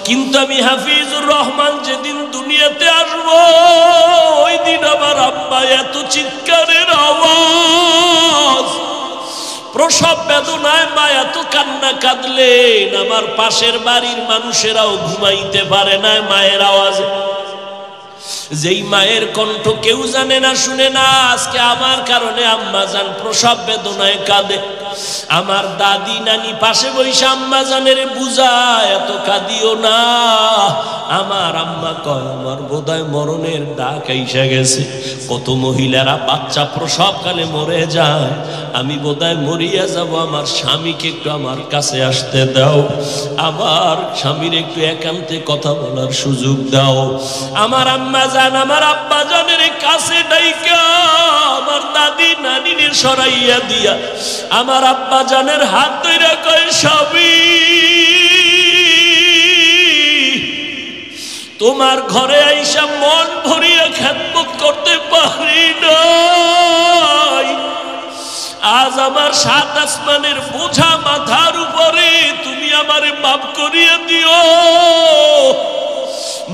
কিন্তু আমি হাফিজুর রহমান যেদিন দুনিয়াতে আসবো ওই দিন আমার আব্বা এত চিৎকারের আওয়াজ, প্রসব বেদনায় মা এত কান্না কাঁদলেন, আমার পাশের বাড়ির মানুষেরাও ঘুমাইতে পারে না মায়ের আওয়াজে। যেই মায়ের কণ্ঠ কেউ জানে না শুনে না, আজকে আমার কারণে আম্মা জান প্রসব বেদনায় কাঁদে। আমার দাদি নানি পাশে বসে আম্মা জানের বুঝায় এত কাঁদিও না। আমার আম্মা কয় আমার বোধহয় মরণের ডাক আইসা গেছে। কত মহিলারা বাচ্চা প্রসবকালে মরে যায়, আমি বোধহয় মরিয়া যাব, আমার স্বামীকে একটু আমার কাছে আসতে দাও, আমার স্বামীর একটু একান্তে কথা বলার সুযোগ দাও। আমার আম্মা জান আমার আব্বা জানের কাছে ডাইকা আমার দাদি নানির সরাইয়া দিয়া আমার আব্বা জানের হাত ধইরা কয় স্বামী তোমার ঘরে আইসা মন ভরিয়া খেদমত করতে পারি নাই, আজ আমার সাত আসমানের বোঝা মাথার উপরে, তুমি আমারে মাফ করিয়া দিও।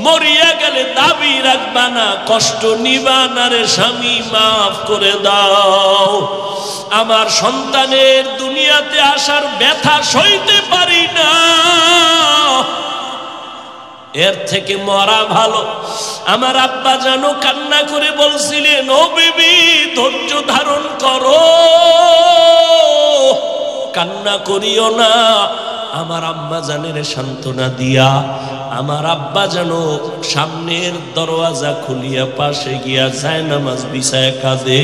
মরিয়া গেলে দাবি রাখবা না, কষ্ট নিবা না রে স্বামী, মাফ করে দাও। আমার সন্তানের দুনিয়াতে আসার ব্যথা সইতে পারি না, এর থেকে মরা ভালো। আমার আব্বা জানো কান্না করে বলছিলেন ও বিবি ধৈর্য ধারণ করো, কান্না করিও না। আমার আম্মা জানের সান্ত্বনা দিয়া আমার আব্বা জানো সামনের দরওয়াজা খুলিয়া পাশে গিয়া যায় নামাজ বিছায় কাঁদে,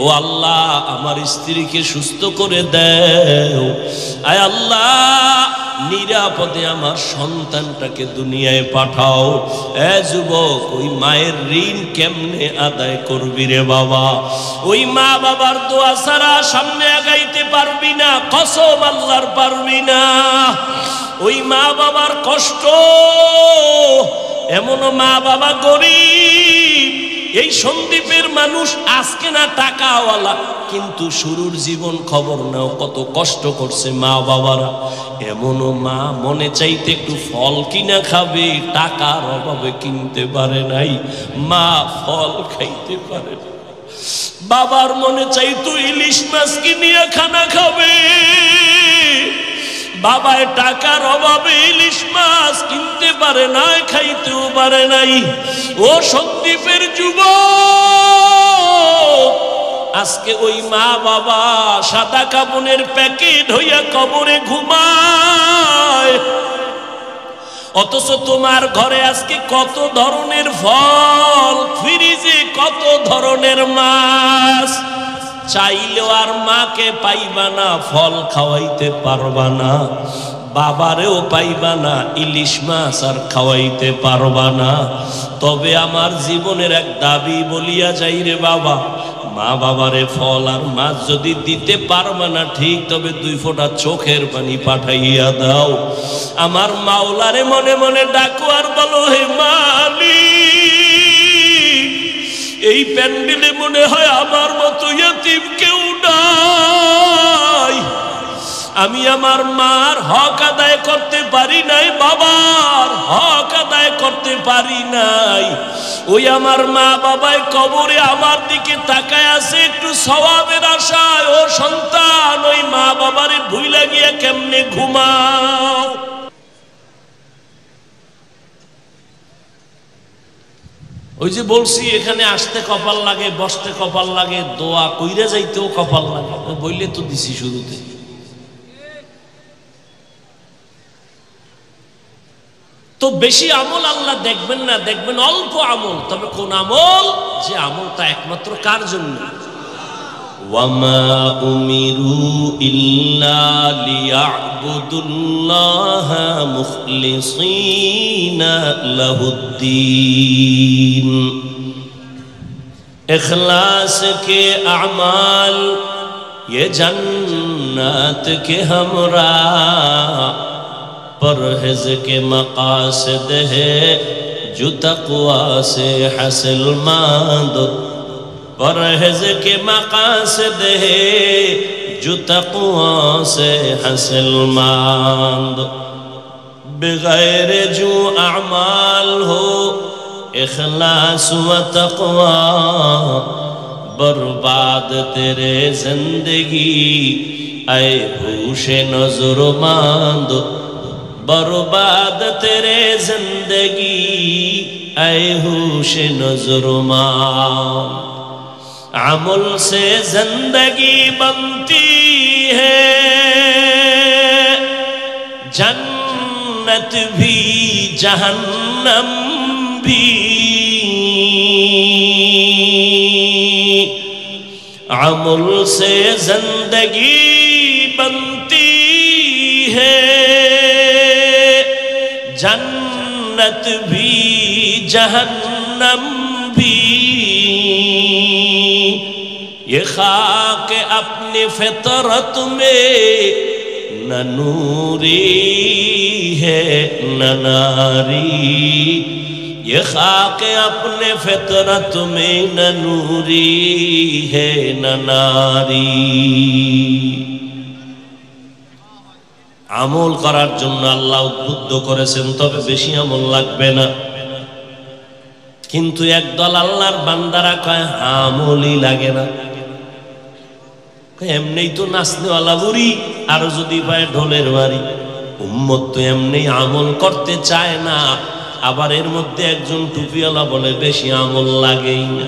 ও আল্লাহ আমার স্ত্রীকে সুস্থ করে দাও, আয় আল্লাহ নিরাপদে আমার সন্তানটাকে দুনিয়ায় পাঠাও। এ যুবক, ওই মায়ের ঋণ কেমনে আদায় করবি রে বাবা? ওই মা বাবার দোয়া ছাড়া সামনে আগাইতে পারবি না, কসম আল্লাহর পারবি না। ওই মা বাবার কষ্ট, এমনও মা বাবা গরিব, এই সন্দ্বীপের মানুষ আজকে না টাকাওয়ালা, কিন্তু শুরুর জীবন খবর নাও কত কষ্ট করছে মা বাবারা। এমনও মা মনে চাইতে একটু ফল কিনা খাবে, টাকার অভাবে কিনতে পারে নাই, মা ফল খাইতে পারে না। বাবার মনে চাইতো ইলিশ মাছ কিনিয়া খানা খাবে, বাবায় টাকার অভাবে ইলিশ মাছ কিনতে পারে না, খাইতেও পারে নাই। ও সন্দ্বীপের যুবক, আজকে ওই মা বাবা সাদা কাপড়ের প্যাকেট হইয়া কবরে ঘুমায়, অথচ তোমার ঘরে আজকে কত ধরনের ফল, ফ্রিজে কত ধরনের মাছ, চাইলেও আর মাকে পাইবা না, ফল খাওয়াইতে পারবা না, বাবারেও পাইবা না, ইলিশ মাছ আর খাওয়াইতে পারবা না। তবে আমার জীবনের এক দাবি বলিয়া যাই রে বাবা, মা বাবারে ফল আর মাছ যদি দিতে পারবা না ঠিক, তবে 2 ফোঁটা চোখের পানি পাঠাইয়া দাও। আমার মাওলারে মনে মনে ডাকো আর বলো, হে মালিক, এই প্যান্ডেলে মনে হয় আমার মতো ইয়তীম কেউ নাই, আমি আমার মার হক আদায় করতে পারি নাই, বাবার হক আদায় করতে পারি নাই। ওই আমার মা বাবায় কবরে আমার দিকে তাকায় আছে একটু সওয়াবের আশায়। ও সন্তান, ওই মা বাবারে ভুইলা গিয়া কেমনে ঘুমাও? ওই যে বলছি এখানে আসতে কপাল লাগে, বসতে কপাল লাগে, দোয়া কইরা যাইতেও কপাল লাগে, বইলে তো দিছি শুরুতে। তো বেশি আমল আল্লাহ দেখবেন না, দেখবেন অল্প আমল। তবে কোন আমল? যে আমলটা একমাত্র কার জন্য? ওয়ামা উমিরু ইল্লা লিয়াবুদুল্লাহা মুখলিসিনা লাহুদ্দীন। इखलास के अमाल ये जन्नत के हमरा, परहेज के मकासद है जो तक़वा से हासिलमंद, परहेज के मकासद है जो तक़वा से हासिलमंद। बगैर जो अमाल हो इखलास व तक़वा बर्बाद तेरे जिंदगी ऐ होशे नज़रमंद बर्बाद तेरे जिंदगी ऐ होशे नज़रमंद। अमल से जिंदगी बनती है जन्नत भी जहन्नम भी। अमल से जिंदगी बनती है जन्नत भी जहन्नम भी। ये खाक अपनी फितरत में न नूरी है न नारी। ये खाक अपने फितरत में न नूरी है न नारी। আমল করার জন্য আল্লাহ উদ্বুদ্ধ করেছেন, তবে বেশি আমল লাগবে না। কিন্তু একদল আল্লাহর বান্দারা কয় আমলই লাগে না, এমনি তো নাচনেওয়ালা বুড়ি আর যদি পায় ঢোলের বাড়ি। উম্মত তো এমনি আমল করতে চায় না, আবার এর মধ্যে একজন টুপিওয়ালা বলে বেশি আমল লাগেই না।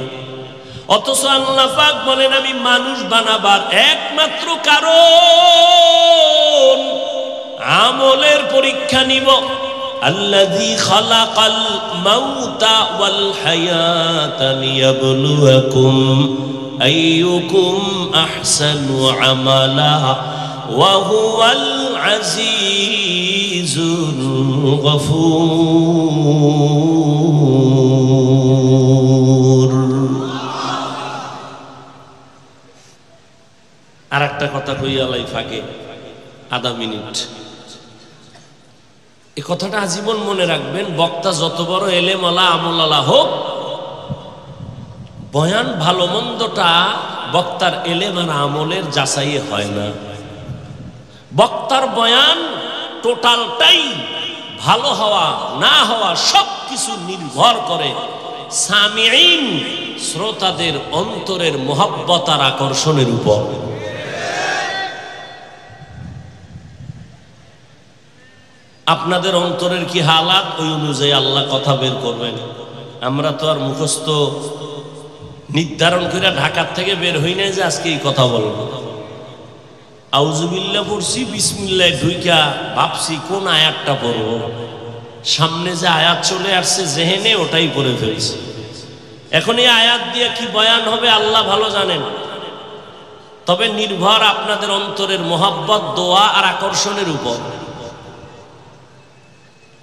অথচ আল্লাহ পাক বলেন আমি মানুষ বানাবার একমাত্র কারণ আমলের পরীক্ষা নিব। আল্লাযী খালাকাল মাউতা ওয়াল হায়াতা লিয়াবলুয়াকুম আইয়ুকুম আহসানু আমালা ওয়া হুয়াল আজিজুল গফুর। আর একটা কথা কইয়া লাই ফাঁকে আধা মিনিট। এই কথাটা আজীবন মনে রাখবেন, বক্তা যত বড় এলেমওয়ালা আমলওয়ালা হোক, বয়ান ভালো মন্দটা বক্তার এলেম আর আমলের যাচাই হয় না। বক্তার বয়ান টোটালটাই ভালো হওয়া না হওয়া সব কিছু নির্ভর করে সামিঈন শ্রোতাদের অন্তরের মোহাব্বত আর আকর্ষণের উপর। আপনাদের অন্তরের কি হালাত, ওই অনুযায়ী আল্লাহ কথা বের করবেন। আমরা তো আর মুখস্থ নির্ধারণ করে ঢাকার থেকে বের হই নাই যে আজকে এই কথা বলবো। আউযুবিল্লাহ পড়ছি, বিসমিল্লাহ ঢুইকা ভাবছি কোন আয়াতটা পড়বো, সামনে যে আয়াত চলে আসছে জেহেনে ওটাই পড়ে ফেলছি। এখন এই আয়াত দিয়ে কি বয়ান হবে আল্লাহ ভালো জানেন। তবে নির্ভর আপনাদের অন্তরের মোহাব্বত, দোয়া আর আকর্ষণের উপর।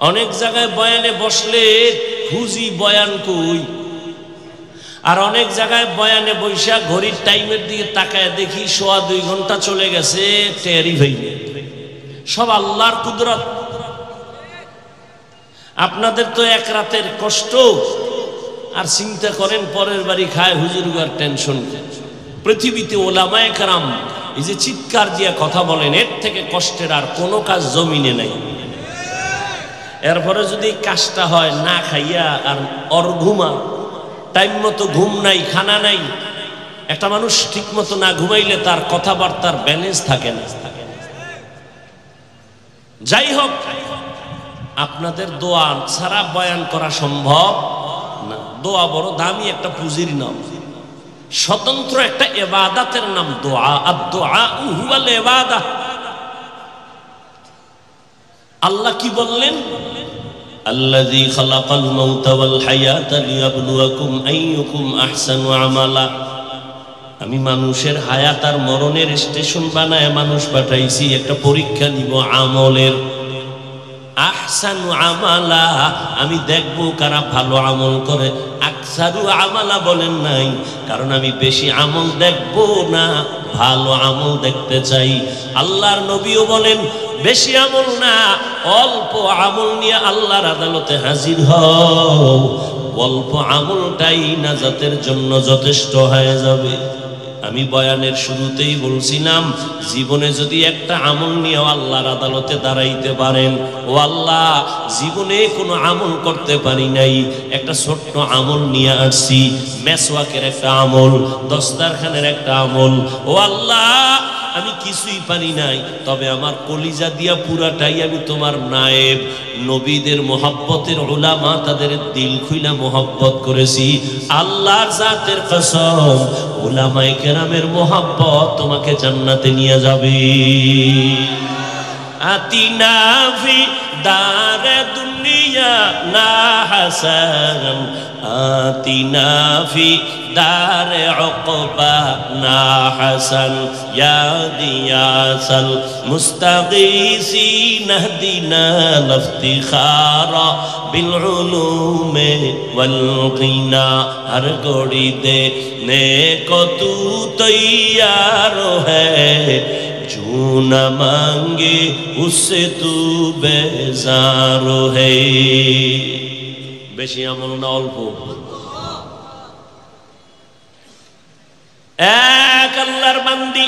অনেক জায়গায় বয়ানে বসলে খুঁজি বয়ান কই, আর অনেক জায়গায় বয়ানে বৈশা ঘড়ির টাইমের দিকে তাকায় দেখি 1.25 ঘন্টা চলে গেছে, টেরি হইনি। সব আল্লাহর কুদরত। আপনাদের তো এক রাতের কষ্ট, আর চিন্তা করেন পরের বাড়ি খায় হুজুরগার টেনশন। পৃথিবীতে ওলামায়ে কেরাম এই যে চিৎকার দিয়ে কথা বলেন, এর থেকে কষ্টের আর কোনো কাজ জমিনে নাই। এরপরে যদি কাজটা হয় না খাইয়া আর ঘুমা, টাইম মতো ঘুম নাই, খানা নাই। একটা মানুষ ঠিক মতো না ঘুমাইলে তার কথাবার্তার ব্যালেন্স থাকে না। যাই হোক, আপনাদের দোয়া ছাড়া বয়ান করা সম্ভব না। দোয়া বড় দামি একটা পুঁজির নাম, স্বতন্ত্র একটা ইবাদতের নাম দোয়া। আর দোয়া হুয়াল ইবাদাহ। আল্লাহ কি বললেন? আল্লাযী খালাকাল মাউতা ওয়াল হায়াতা লিয়াবলুয়াকুম আইয়ুকুম আহসানু আমালা। আমি মানুষের হায়াত আর মরণের স্টেশন বানায় মানুষ পাঠাইছি একটা পরীক্ষা নিব আমলের। আহসানু আমালা, আমি দেখবো কারা ভালো আমল করে। আকসারু আমালা বলেন নাই, কারণ আমি বেশি আমল দেখবো না, ভালো আমল দেখতে চাই। আল্লাহর নবীও বলেন বেশি আমল না, অল্প আমল নিয়ে আল্লাহর আদালতে হাজির হও। অল্প আমলটাই নাজাতের জন্য যথেষ্ট হয়ে যাবে। আমি বয়ানের শুরুতেই বলছিলাম, জীবনে যদি একটা আমল নিয়ে আল্লাহর আদালতে দাঁড়াইতে পারেন, ও আল্লাহ জীবনে কোনো আমল করতে পারি নাই, একটা ছোট্ট আমল নিয়ে আসছি, মেসওয়াকের একটা আমল, দস্তারখানের একটা আমল, ও আল্লাহ আমি কিছুই পারি নাই, তবে আমার কলিজা দিয়া পুরাটাই আমি তোমার নায়েব, নবীদের মোহাব্বতের উলামা তাদের দিল খুইলা মোহাব্বত করেছি। আল্লাহর জাতের কসম, উলামায়ে কেরামের মোহাব্বত তোমাকে জান্নাতে নিয়ে যাবে। আতিনা ফি দারে দুনিয়া না হাসান, আতিনা ফি দারে উকবা না হাসান, ইয়া গিয়াসাল মুস্তাগীসিন ইহদিনা লিফতিখারা বিল উলুমে ওয়াল গিনা। হর ঘড়ি দে নেকো তু তৈয়ার হ্যায়, जो न मांगे उससे तू बेजार है। বেশি আমল না অল্প? এক আল্লাহর বান্দি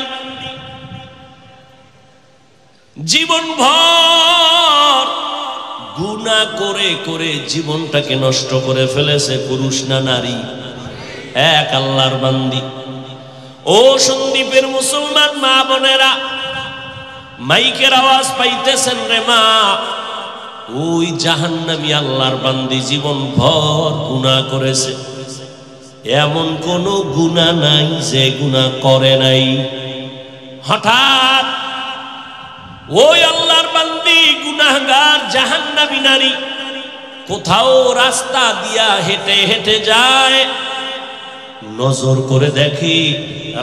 জীবন ভর গুনাহ করে করে জীবনটাকে নষ্ট করে ফেলেছে, পুরুষ না নারী? এক আল্লাহর বান্দি। ও সন্দীপের মুসলমান মা বোনেরা, মাইকের আওয়াজ পাইতেছেন রে মা? ওই জাহান্নামী আল্লাহর বান্দি জীবন ভর গুনাহ করেছে, এমন কোন গুনাহ নাই যে গুনাহ করে নাই। হঠাৎ ওই আল্লাহর বান্দি গুনাহগার জাহান্নামী নারী কোথাও রাস্তা দিয়া হেঁটে হেঁটে যায়, নজর করে দেখি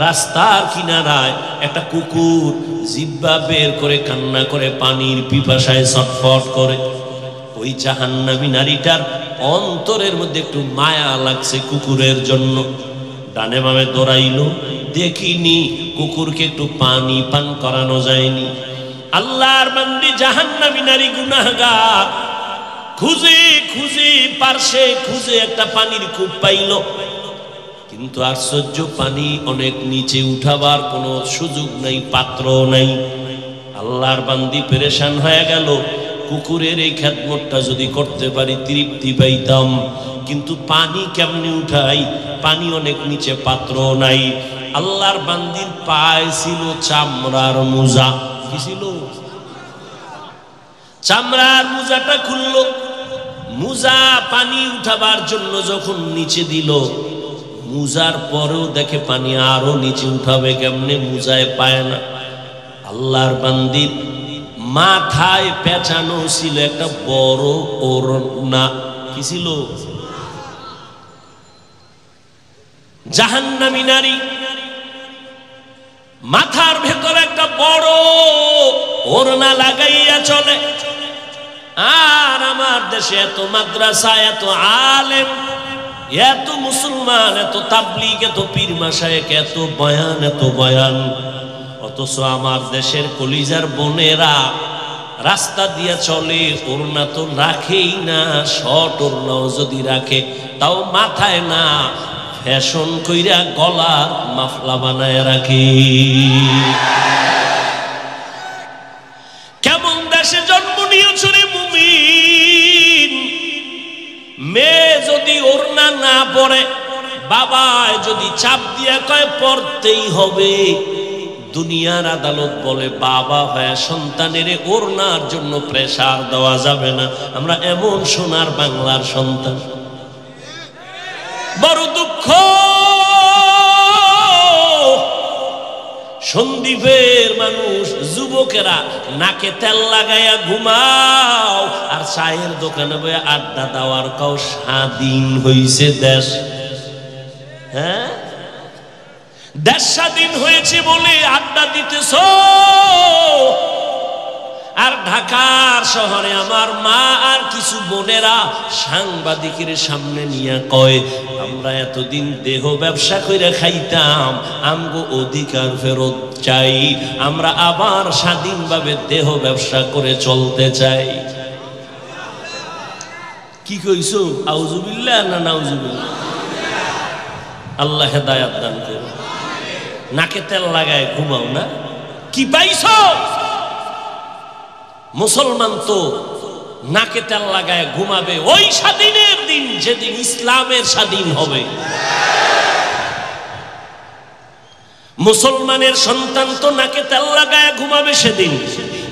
রাস্তার কিনারায় একটা কুকুর জিহ্বা বের করে কান্না করে পানির পিপাসায় ছটফট করে। ওই জাহান্নামী নারীটার অন্তরের মধ্যে একটু মায়া লাগছে কুকুরের জন্য, ডানে বামে দৌড়াইল, দেখিনি কুকুরকে একটু পানি পান করানো যায়নি। আল্লাহর বান্দি জাহান্নামী নারী গুনাহগার খুঁজে খুঁজে পারছে, খুঁজে একটা পানির কূপ পাইল, কিন্তু আশ্চর্য পানি অনেক নিচে উঠাবার কোনো সুযোগ নাই, পাত্র নাই। আল্লাহর বান্দি পেরেশান হয়ে গেল, কুকুরের এই খেদমতটা যদি করতে পারি তৃপ্তি পাইতাম, কিন্তু পানি কেমনে উঠাই, পানি অনেক নিচে, পাত্র নাই। আল্লাহর বান্দির পায়ে ছিল চামড়ার মোজা। কি ছিল? চামড়ার মোজাটা খুললো, মোজা পানি উঠাবার জন্য যখন নিচে দিল, মুজার পরেও দেখে পানি আরো নিচে উঠাবে কেমনে, মুজায় পায় না। আল্লাহর বান্দির মাথায় পেঁচানো ছিল একটা বড় ওড়না। কি ছিল? জাহান্নামী নারী মাথার ভেতর একটা বড় ওড়না লাগাইয়া চলে। আর আমার দেশে এত মাদ্রাসা, এত আলেম, এত মুসলমান, এত তাবলীগ, এত পীর মাশায়েখ, এত বয়ান, এত বয়ান, অথচ আমার দেশের কলিজার বোনেরা রাস্তা দিয়া চলে, ওড়না তো রাখেই না। শর্ট ওড়নাও যদি রাখে তাও মাথায় না, ফ্যাশন কইরা গলা মাফলা বানায় রাখে। কেমন দেশে জন্ম নিয়েছ রে মুমিন? মেয়ে যদি ওড়না না পরে, বাবা যদি চাপ দিয়া কয় পড়তেই হবে, দুনিয়ার আদালত বলে বাবা হয় সন্তানের ওড়নার জন্য প্রেসার দেওয়া যাবে না। আমরা এমন সোনার বাংলার সন্তান, বড় দুঃখ। সন্দীপের মানুষ, যুবকেরা নাকে তেল লাগাইয়া ঘুমাও, আর চায়ের দোকানে বইয়া আড্ডা দেওয়ার কাউ স্বাধীন হইছে দেশ। হ্যাঁ, দেশ স্বাধীন হয়েছে বলে আড্ডা দিতেছ। আর ঢাকার শহরে আমার মা আর কিছু বোনেরা সাংবাদিকের সামনে নিয়ে কয়, আমরা এতদিন দেহ ব্যবসা করে খাইতাম, আমগো অধিকার ফেরত চাই, আমরা আবার স্বাধীনভাবে দেহ ব্যবসা করে চলতে চাই। কি কইছো? আউযুবিল্লাহ না নাউযুবিল্লাহ? আল্লাহ হেদায়েত দান করুন। নাকে তেল লাগায় ঘুমাও না? কি পাইছো? মুসলমান তো নাকে তেল লাগায় ঘুমাবে ওই স্বাধীনের দিন যেদিন ইসলামের স্বাধীন হবে। মুসলমানের সন্তান তো নাকে তেল লাগায় ঘুমাবে সেদিন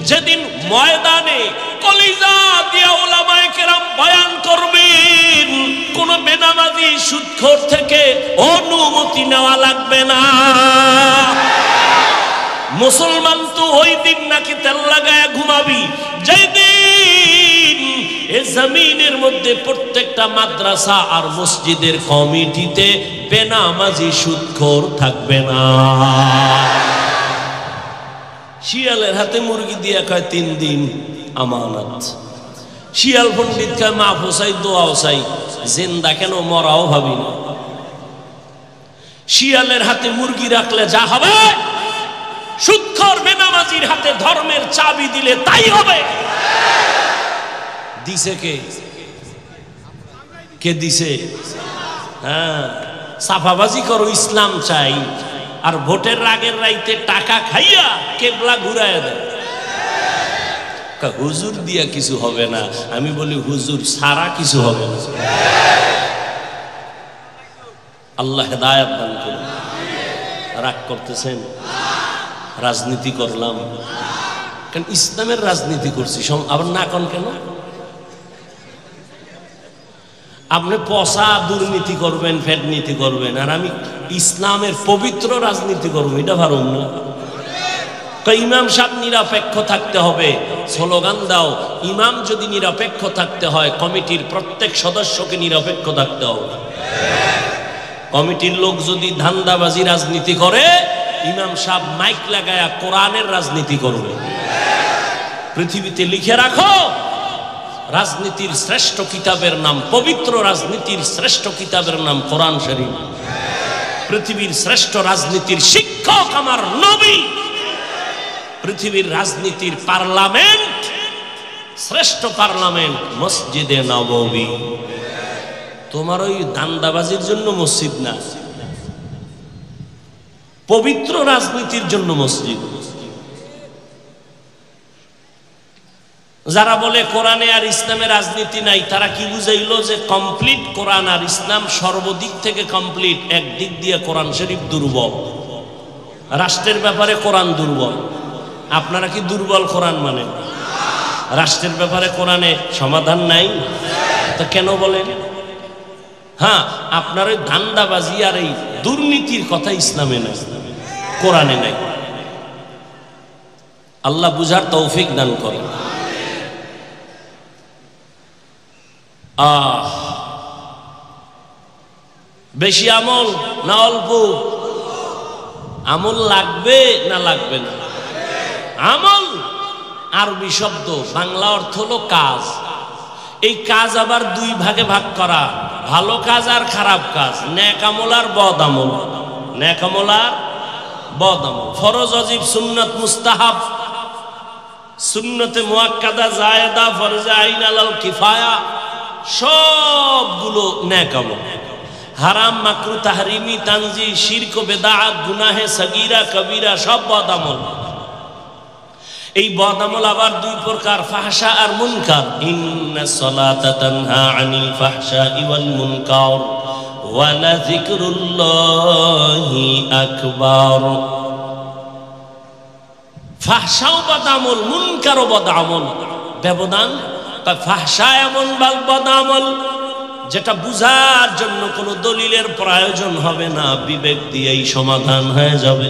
যেদিন ময়দানে কলিজা দিয়া উলামায়ে কেরাম বয়ান করবেন, কোন বেনামাজি সুদখোর থেকে অনুমতি নেওয়া লাগবে না। মুসলমান তো ওই দিন নাকি তেল লাগায় ঘুমাবি যেদিন এ জমিনের মধ্যে প্রত্যেকটা মাদ্রাসা আর মসজিদের কমিটিতে বেনামাজি সুদখোর থাকবে না। শিয়ালের হাতে মুরগি দিয়া কয় 3 দিন আমানত। শিয়াল পণ্ডিত কয় মাফ চাই, দোয়াও চাই, জিন্দা কেন মরাও ভাবি না। শিয়ালের হাতে মুরগি রাখলে যা হবে, সুদখোর বেনামাজির হাতে ধর্মের চাবি দিলে তাই হবে। দিছে কে? কে দিছে? হ্যাঁ, সাফাবাজি করো, ইসলাম চাই, আর ভোটের আগের রাইতে টাকা খাইয়া কেবলা ঘুরায় দেয়। হুজুর দিয়া কিছু হবে না। আমি বলি হুজুর সারা কিছু হবে না। আল্লাহ হেদায়েত দান করুন। রাগ করতেছেন? রাজনীতি করলাম কেন? ইসলামের রাজনীতি করছি, আবার না কোন কেন? আপনি পচা দুর্নীতি করবেন, ফেড নীতি করবেন, আর আমি ইসলামের পবিত্র রাজনীতি করবো, এটা পারুম না। ইমাম সাহেব নিরপেক্ষ থাকতে হবে, স্লোগান দাও। ইমাম যদি নিরপেক্ষ থাকতে হয়, কমিটির প্রত্যেক সদস্যকে নিরপেক্ষ থাকতে হবে। কমিটির লোক যদি ধান্দাবাজি রাজনীতি করে, ইমাম সাহেব মাইক লাগায়া কোরআনের রাজনীতি করবে। পৃথিবীতে লিখে রাখো, রাজনীতির শ্রেষ্ঠ কিতাবের নাম, পবিত্র রাজনীতির শ্রেষ্ঠ কিতাবের নাম কোরআন শরীফ। পৃথিবীর শ্রেষ্ঠ রাজনীতির শিক্ষক আমার নবী। পৃথিবীর রাজনীতির পার্লামেন্ট, শ্রেষ্ঠ পার্লামেন্ট মসজিদে নববী। তোমার ওই দান্দাবাজির জন্য মসজিদ না, পবিত্র রাজনীতির জন্য মসজিদ। যারা বলে কোরআনে আর ইসলামে রাজনীতি নাই, তারা কি বুঝাইলো যে কমপ্লিট কোরআন আর ইসলাম সর্বদিক থেকে কমপ্লিট। একদিক দিয়ে কোরআন শরীফ দুর্বল, রাষ্ট্রের ব্যাপারে কোরআন দুর্বল। আপনারা কি দুর্বল কোরআন মানে? রাষ্ট্রের ব্যাপারে কোরআনে সমাধান নাই, তা কেন বলেন? হ্যাঁ, আপনার ওই ধান্দাবাজি আর এই দুর্নীতির কথা ইসলামে নাই, কোরআনে নাই। আল্লাহ বুঝার তৌফিক দান করে। বেশি আমল না অল্প আমল লাগবে না লাগবে না? আমল আরবি শব্দ, বাংলা অর্থ হলো কাজ। এই কাজ আবার 2 ভাগে ভাগ করা, ভালো কাজ আর খারাপ কাজ, নেক আমল আর বদ আমল। নেক আমল আর বদ আমল, ফরজ, ওয়াজিব, সুন্নাত, মুস্তাহাব, সুন্নতে মুআক্কাদা, জায়েদা, ফরজে আইন, আলাল কিফায়া, সবগুলো নেক আমল। হারাম, মাকরু, তাহরিমি, তানজি, শিরক, বেদাত, গুনাহে সগীরা, কবিরা সব বদ আমল। এই বদ আমল আবার 2 প্রকার, ফাহশা আর মুনকার। ইন্নাস সালাতা তানহা আনিল ফাহশাই ওয়াল মুনকার ওয়া লাযিকরুল্লাহি আকবার। ফাহশাও বদ আমল, মুনকারও বদ আমল। ব্যবধান, ফাহশা এমন বদ আমল যেটা বুঝার জন্য কোনো দলিলের প্রয়োজন হবে না, বিবেক দিয়েই সমাধান হয়ে যাবে।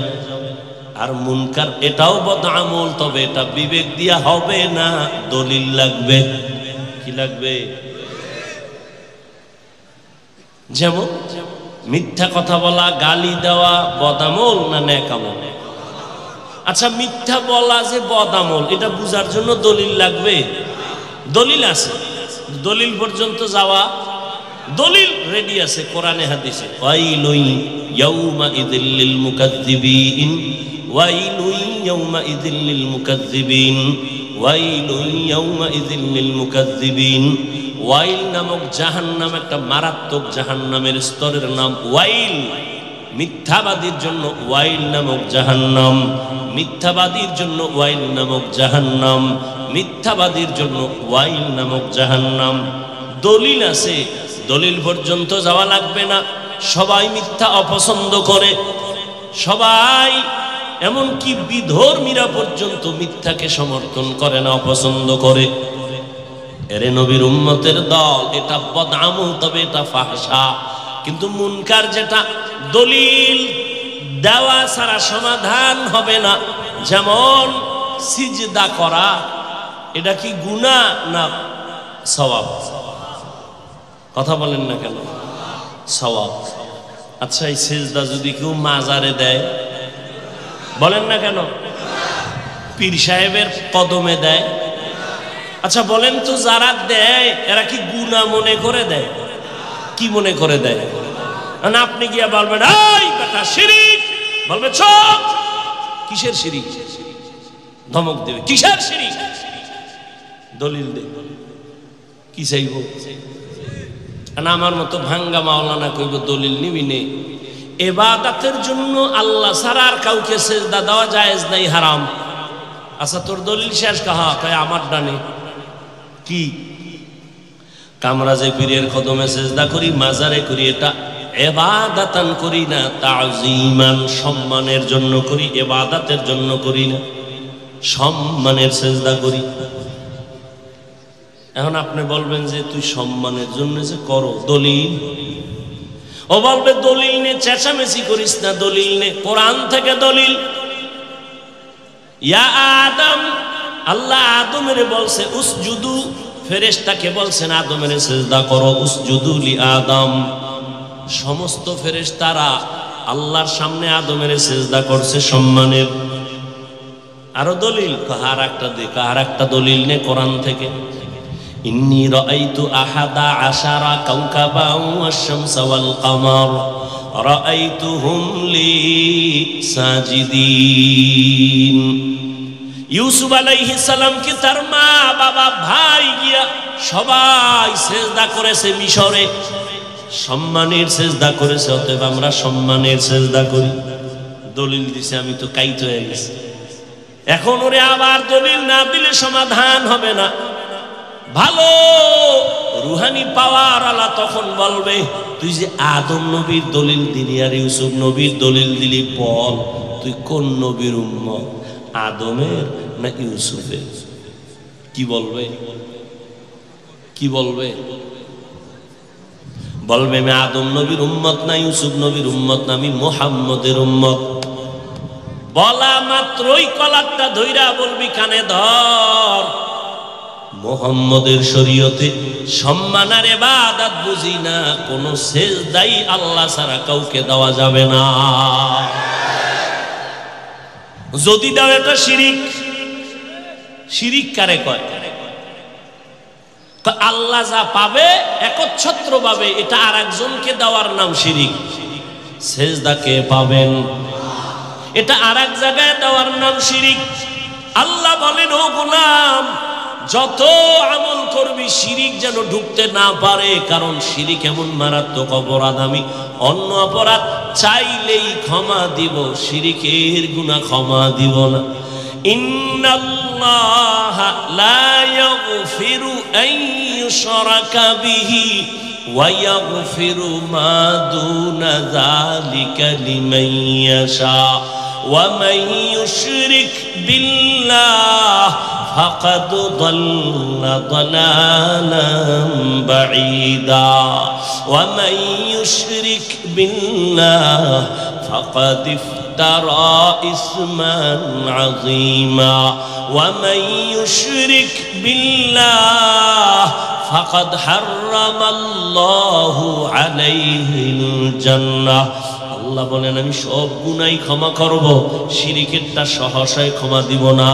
আর মুনকার এটাও বদ আমল, তবে এটা বিবেক দিয়া হবে না, দলিল লাগবে। কি লাগবে? যেমন মিথ্যা কথা বলা, গালি দেওয়া বদ আমল না নেক আমল? আচ্ছা, মিথ্যা বলা যে বদ আমল, এটা বুঝার জন্য দলিল লাগবে। দলিল আছে, দলিল পর্যন্ত যাওয়া, দলিল রেডি আছে কোরআনে হাদিসে। ওয়াইলুন ইয়াউমাইযিল লিল মুকাজ্জিবিন, ওয়াইলুন ইয়াউমাইযিল লিল মুকাজ্জিবিন, ওয়াইলুন ইয়াউমাইযিল লিল মুকাজ্জিবিন। ওয়াইল নামক জাহান্নাম একটা মারাত্মক জাহান্নামের স্তরের নাম ওয়াইল। মিথ্যাবাদীর জন্য ওয়াইল নামক জাহান্নাম, মিথ্যাবাদীর জন্য ওয়াইল নামক জাহান্নাম, মিথ্যাবাদীর জন্য ওয়াইল নামক জাহান্নাম। দলিল আছে, দলিল পর্যন্ত যাওয়া লাগবে না। সবাই মিথ্যা অপছন্দ করে, সবাই এমনকি বিধর্মীরা পর্যন্ত মিথ্যাকে সমর্থন করে না, অপছন্দ করে। এরে নবীর উম্মতের দল, এটা বদআমল, তবে এটা ফাহশা। কিন্তু মুনকার যেটা দলিল দেওয়া ছাড়া সমাধান হবে না, যেমন সিজদা করা, এটা কি গুনাহ না সওয়াব? কথা বলেন না কেন? সওয়াব। আচ্ছা, এই সিজদা যদি কেউ মাজারে দেয়, বলেন না কেন? পীর সাহেবের কদমে দেয়, আচ্ছা বলেন তো, যারা দেয় এরা কি গুনাহ মনে করে দেয়? কি মনে করে দেয়? না আপনি গিয়া বলবেন এই বেটা শিরিক, বলবে চুপ। কিসের শিরিক? ধমক দেবে, কিসের শিরিক? দলিল দে, কি চাইব? আমার মতো ভাঙ্গা মাওলানা কইব দলিল নিবি নে। ইবাদতের জন্য আল্লাহ ছাড়া আর কাউকে সিজদা দেওয়া জায়েজ নাই, হারাম। আচ্ছা তোর দলিল শেষ কাহা? কয় আমার ডানে। কি? আমরা যে পীরের কদমে সিজদা করি, মাজারে করি, এটা ইবাদাতান করি না, তাজিমান, সম্মানের জন্য করি, ইবাদতের জন্য করি না, সম্মানের সিজদা করি। এখন আপনি বলবেন যে তুই সম্মানের জন্য যে করো, দলিল। ও বলবে দলিল নে, চেঁচামেচি করিস না, দলিল নে, কোরআন থেকে দলিল। ইয়া আদম, আল্লাহ আদমের বলছে উসজুদু, ফেরেশতাকে বলছেন আদমের সিজদা করো, উসজুদু লি আদম। সমস্ত ফেরেশতারা আল্লাহর সামনে আদমের সিজদা করছে, সম্মানের। আরো দলিল, কার একটা দে, কার একটা দলিল নে কোরআন থেকে। ইন্নী রাআইতু আহাদা আশারা কাওকাবান ওয়াশ-শামসা ওয়াল কামার রাআইতুহুম লি সাজিদিন। ইউসুফ আলাইহিস সালাম কি তার মা বাবা ভাই গিয়া সবাই সিজদা করেছে মিশরে, সম্মানের সিজদা করেছে, অতএব আমরা সম্মানের সিজদা করি। দলিল দিছে, আমি তো কাইত হয়ে গেছি। এখন ওরে আবার দলিল না দিলে সমাধান হবে না। ভালো রুহানি পাওয়ার আলা তখন বলবে তুই যে আদম নবীর দলিল দিলি আর ইউসুফ নবীর দলিল দিলি, বল তুই কোন নবীর উম্মত, আদমের না ইউসুফের? কি বলবে? কি বলবে? বলবে আমি আদম নবীর উম্মত না, ইউসুফ নবীর উম্মত না, আমি মুহাম্মদের উম্মত। বলা মাত্রই কলারটা ধইরা বলবি কানে ধর, মুহাম্মদের শরীয়তে সম্মান আর ইবাদত বুঝি না, কোন সেজদাই আল্লাহ ছাড়া কাউকে দেওয়া যাবে না। যদি দাও এটা শিরিক। শিরিক কারে কয়? তো আল্লাহ যা পাবে একচ্ছত্র পাবে, এটা আর একজনকে দেওয়ার নাম শিরিক। সেজদাকে পাবেন, এটা আর এক জায়গায় দেওয়ার নাম শিরিক। আল্লাহ বলেন ও গোলাম, যত আমল করবি শিরিক যেন ঢুকতে না পারে, কারণ শিরিক এমন মারাত্মক অপরাধ, আমি অন্য অপরাধ চাইলেই ক্ষমা দিব, শিরিকের গুনাহ ক্ষমা দিব না। ইন্নাল্লাহা লা ইয়াগফিরু আন ইউশরাকা বিহি ওয়া ইয়াগফিরু মা দুনা যালিকা লিমান ইয়াশা ওয়া মান ইউশরিক বিল্লাহ ফাকাদ দাল্লা দালালান বাঈদা ওয়া মান ইউশরিক বিল্লাহ ফাকাদ ইফতারা ইসমান আযীমা ওয়া মান ইউশরিক বিল্লাহ ফাকাদ হারামাল্লাহু আলাইহিল জান্নাহ। আল্লাহ বলেন আমি সব গুনাহ ক্ষমা করব, শিরিকেরটা সহসায় ক্ষমা দিব না।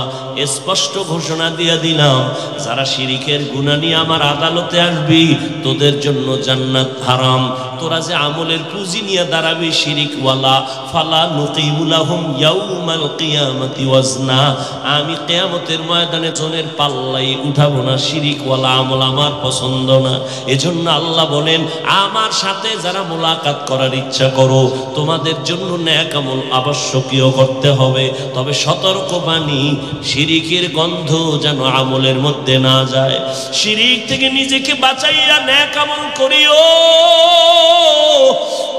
স্পষ্ট ঘোষণা দিয়ে দিলাম, যারা শিরিকের গুনাহ নিয়ে আমার আদালতে আসবি তোদের জন্য জান্নাত হারাম। তোরা যে আমলের পুঁজি নিয়ে দাঁড়াবি শিরিকওয়ালা, ফালা নুকিমু লাহুম ইয়াউমাল কিয়ামাতি ওয়াজনা, আমি কিয়ামতের ময়দানে জনের পাল্লাই উঠাবো না। শিরিকওয়ালা আমল আমার পছন্দ না। এজন্য আল্লাহ বলেন, আমার সাথে যারা মোলাকাত করার ইচ্ছা করো তোমাদের জন্য নেক আমল আবশ্যকীয় করতে হবে, তবে সতর্কবাণী, শিরিকের গন্ধ যেন আমলের মধ্যে না যায়। শিরিক থেকে নিজেকে বাঁচাইয়া নেক আমল করিও।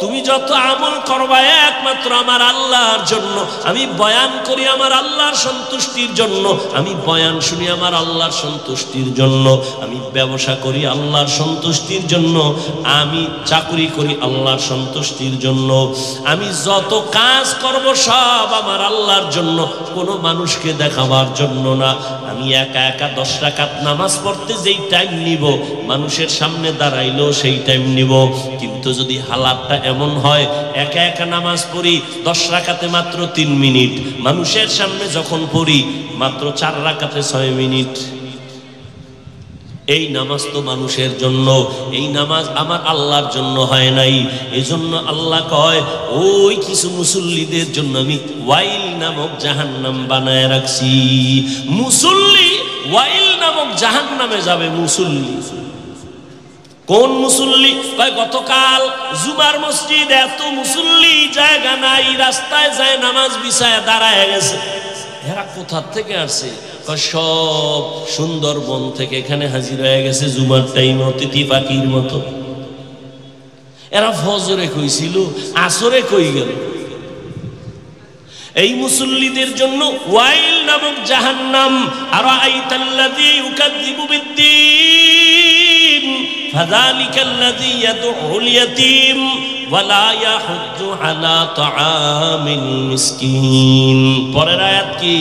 তুমি যত আমল করবা একমাত্র আমার আল্লাহর জন্য। আমি বয়ান করি আমার আল্লাহর সন্তুষ্টির জন্য, আমি বয়ান শুনি আমার আল্লাহর সন্তুষ্টির জন্য, আমি ব্যবসা করি আল্লাহর সন্তুষ্টির জন্য, আমি চাকরি করি আল্লাহর সন্তুষ্টির জন্য, আমি যত কাজ করব সব আমার আল্লাহর জন্য, কোনো মানুষকে দেখাবার জন্য না। আমি একা একা 10 রাকাত নামাজ পড়তে যেই টাইম নিব, মানুষের সামনে দাঁড়াইলেও সেই টাইম নিব। কিন্তু যদি হালাতটা এমন হয় একা একা নামাজ পড়ি 10 রাকাতে মাত্র 3 মিনিট, মানুষের সামনে যখন পড়ি মাত্র 4 রাকাতে 6 মিনিট, এই নামাজ তো মানুষের জন্য, এই নামাজ আমার আল্লাহর জন্য হয় নাই। এই জন্য আল্লাহ কয়, ওই কিছু মুসল্লিদের জন্য আমি ওয়াইল নামক জাহান্নাম বানায় রাখছি। মুসল্লি ওয়াইল নামক জাহান্নামে যাবে। মুসল্লি কোন মুসল্লি? গতকাল জুমার মসজিদ এত মুসল্লি, জায়গা নাই, রাস্তায় যায় নামাজ বিছায় দাঁড়ায় গেছে। এরা কোথা থেকে আসছে? সব সুন্দরবন থেকে এখানে হাজির হয়ে গেছে জুমার টাইম, অতিথি পাখির মতো। এরা ফজরে কইছিল, আসরে কই গেল? এই মুসল্লিদের জন্য ওয়াইল নামক জাহান্নাম। আরাআইতাল্লাযী ইউকাযযিবু বিদ্দীন ফাযালিকাল্লাযী ইয়াদউল ইয়াতীম ওয়ালা ইয়াহুদ্দু আলা তাআমিল মিসকিন। পরের আয়াত কি?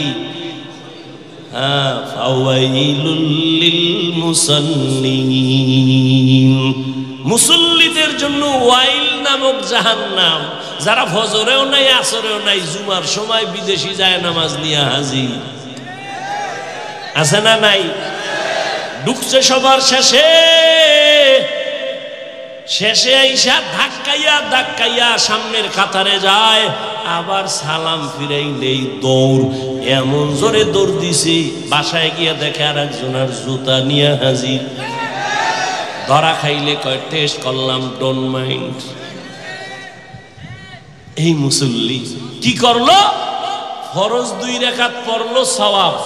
ফাওয়াইলুল লিল মুসাল্লিন। মুসল্লিদের জন্য ওয়াইল নামক জাহান্নাম। যারা ফজরেও নাই, আসরেও নাই, জুমার সময় বিদেশি যায় নামাজ নিয়ে হাজির আছে না নাই? ঢুকছে সবার শেষে, শেষে আইসা ধাক্কাইয়া সামনের কাতারে যায়, আবার সালাম ফিরাইলেই দৌড়। এমন জোরে দৌড় দিছি, বাসায় গিয়ে দেখে আর একজনের জুতা নিয়ে হাজির। ধরা খাইলে কয় টেস্ট করলাম, ডোন্ট মাইন্ড। এই মুসল্লি কি করলো? ফরজ 2 রাকাত পড়লো সওয়াব,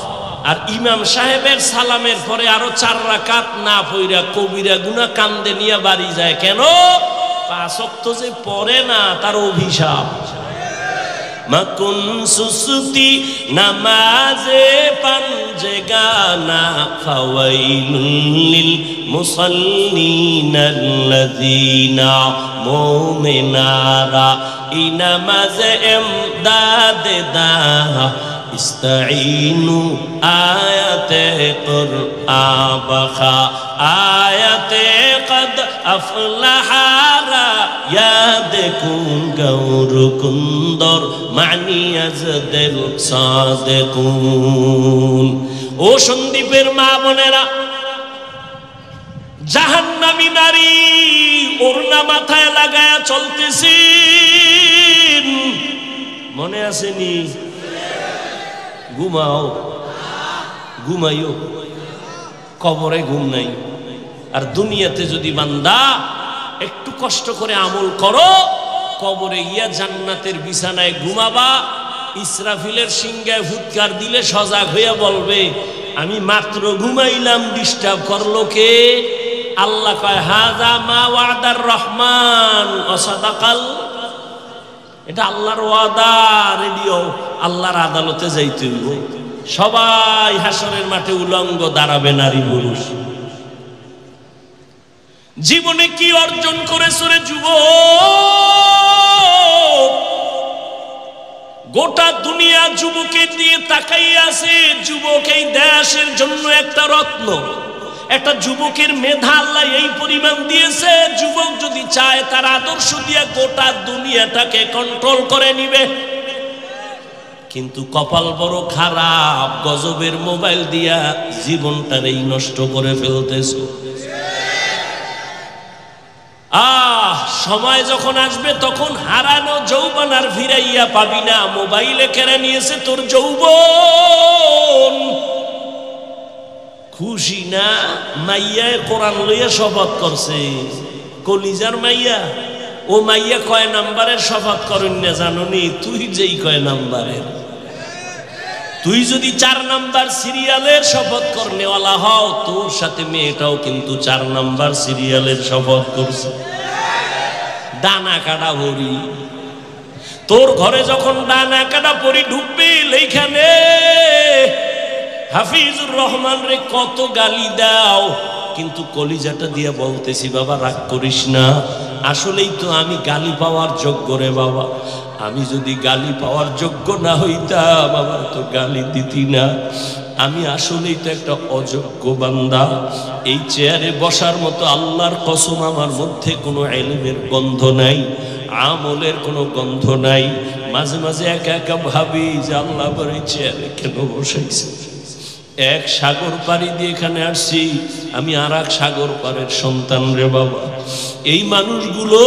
আর ইমাম সাহেবের সালামের পরে আরো 4 রাকাত না পইরা কবিরা গুনাহ কান্দে নিয়ে বাড়ি যায়। কেন? 5 ওয়াক্ত যে পড়ে না, তার অভিশাপ। মাকুন সুসুতি নামাজে পাঞ্জে গানা ফাওয়াইলুল লিল মুসাল্লিনাল্লাযীনা মুমিনারা ইনামাজে ইমদাদে দা ইস্তাঈনু আয়াতে কুরআবাখা আয়াতে কদ আফলাহারা ইয়াদকুম গৌরকুন্দর মানিয়াজদেল সাদেকুন। ও সন্দীপের মা বোনেরা, জাহান্নামী নারী ওড়না মাথায় লাগায়া চলতেছি, মনে আসেনি? ঘুমাও, ঘুমাইও, কবরে ঘুম নাই। আর দুনিয়াতে যদি বান্দা একটু কষ্ট করে আমল করো, কবরে গিয়া জান্নাতের বিছানায় ঘুমাবা, ইসরাফিলের সিংহায় ফুৎকার দিলে সজাগ হইয়া বলবে, আমি মাত্র ঘুমাইলাম, ডিস্টার্ব করলো কে? আল্লাহ কয়, হাযা মা ওয়াদার রহমান ওয়া সাদাকাল। এটা আল্লাহর ওয়াদা, রেডিও। আল্লাহর আদালতে যাইতে হইব। সবাই হাসরের মাঠে উলঙ্গ দাঁড়াবে, নারী পুরুষ। জীবনে কি অর্জন করেছ রে যুবক? গোটা দুনিয়া যুবকের দিয়ে তাকাইয়া আছে। যুবক এই দেশের জন্য একটা রত্ন। একটা যুবকের মেধা আল্লাহ এই পরিমাণ দিয়েছে, যুবক যদি চায় তার আদর্শ দিয়ে গোটা দুনিয়াটাকে কন্ট্রোল করে নিবে। কিন্তু কপাল বড় খারাপ, গজবের মোবাইল দিয়া জীবনটারেই নষ্ট করে ফেলতেছো। সময় যখন আসবে তখন হারানো যৌবন আর ফিরাইয়া পাবি না। মোবাইলে কেড়ে নিয়েছে তোর যৌবন। খুশি না? মাইয়ায় কোরআন লইয়া শপথ করছে, কলিজার মাইয়া। ও মাইয়া কয় নাম্বারের শপথ করেন না জাননি? তুই যেই কয় নাম্বারের, তুই যদি 4 নাম্বার সিরিয়ালের শপথ করনেওয়ালা হও, তোর সাথে মেয়েটাও কিন্তু 4 নাম্বার সিরিয়ালের শপথ করছে। ডানা কাটা ভরি, তোর ঘরে যখন ডানা কাটা পরি ঢুকবে, এইখানে হাফিজুর রহমান রে কত গালি দাও, কিন্তু কলিজাটা দিয়া বলতেছি বাবা রাগ করিস না, আসলেই তো আমি গালি পাওয়ার যোগ্য রে বাবা। আমি যদি গালি পাওয়ার যোগ্য না হইতাম বাবা তো গালি দিতি না। আমি আসলেই তো একটা অযোগ্য বান্দা। এই চেয়ারে বসার মতো আল্লাহর কসম আমার মধ্যে কোনো ইলমের গন্ধ নাই, আমলের কোনো গন্ধ নাই। মাঝে মাঝে একা একা ভাবি যে আল্লাহ আবার এই চেয়ারে কেন বসাইছে। এক সাগর পাড়ি দিয়ে এখানে আসছি, আমি আর এক সাগর পাড়ের সন্তান রে বাবা। এই মানুষগুলো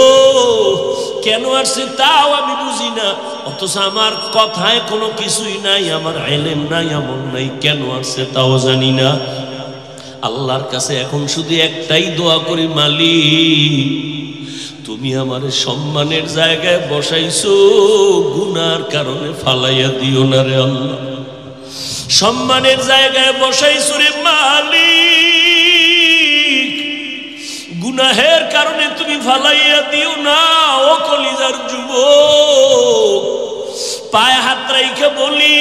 কেন আসছে তাও আমি বুঝি না, অথচ আমার কথায় কোনো কিছুই নাই, আমার ইলম নাই, আমল নাই, কেন আসছে তাও জানি না। আল্লাহর কাছে এখন শুধু একটাই দোয়া করি, মালিক তুমি আমার সম্মানের জায়গায় বসাইছো, গুনার কারণে ফালাইয়া দিও না রে আল্লাহ। সম্মানের জায়গায় বসাইছো রে মালিক, গুনাহের কারণে তুমি ফালাইয়া দিও না। ও কলিজার যুবক, পায়ে হাত রাইখে বলি,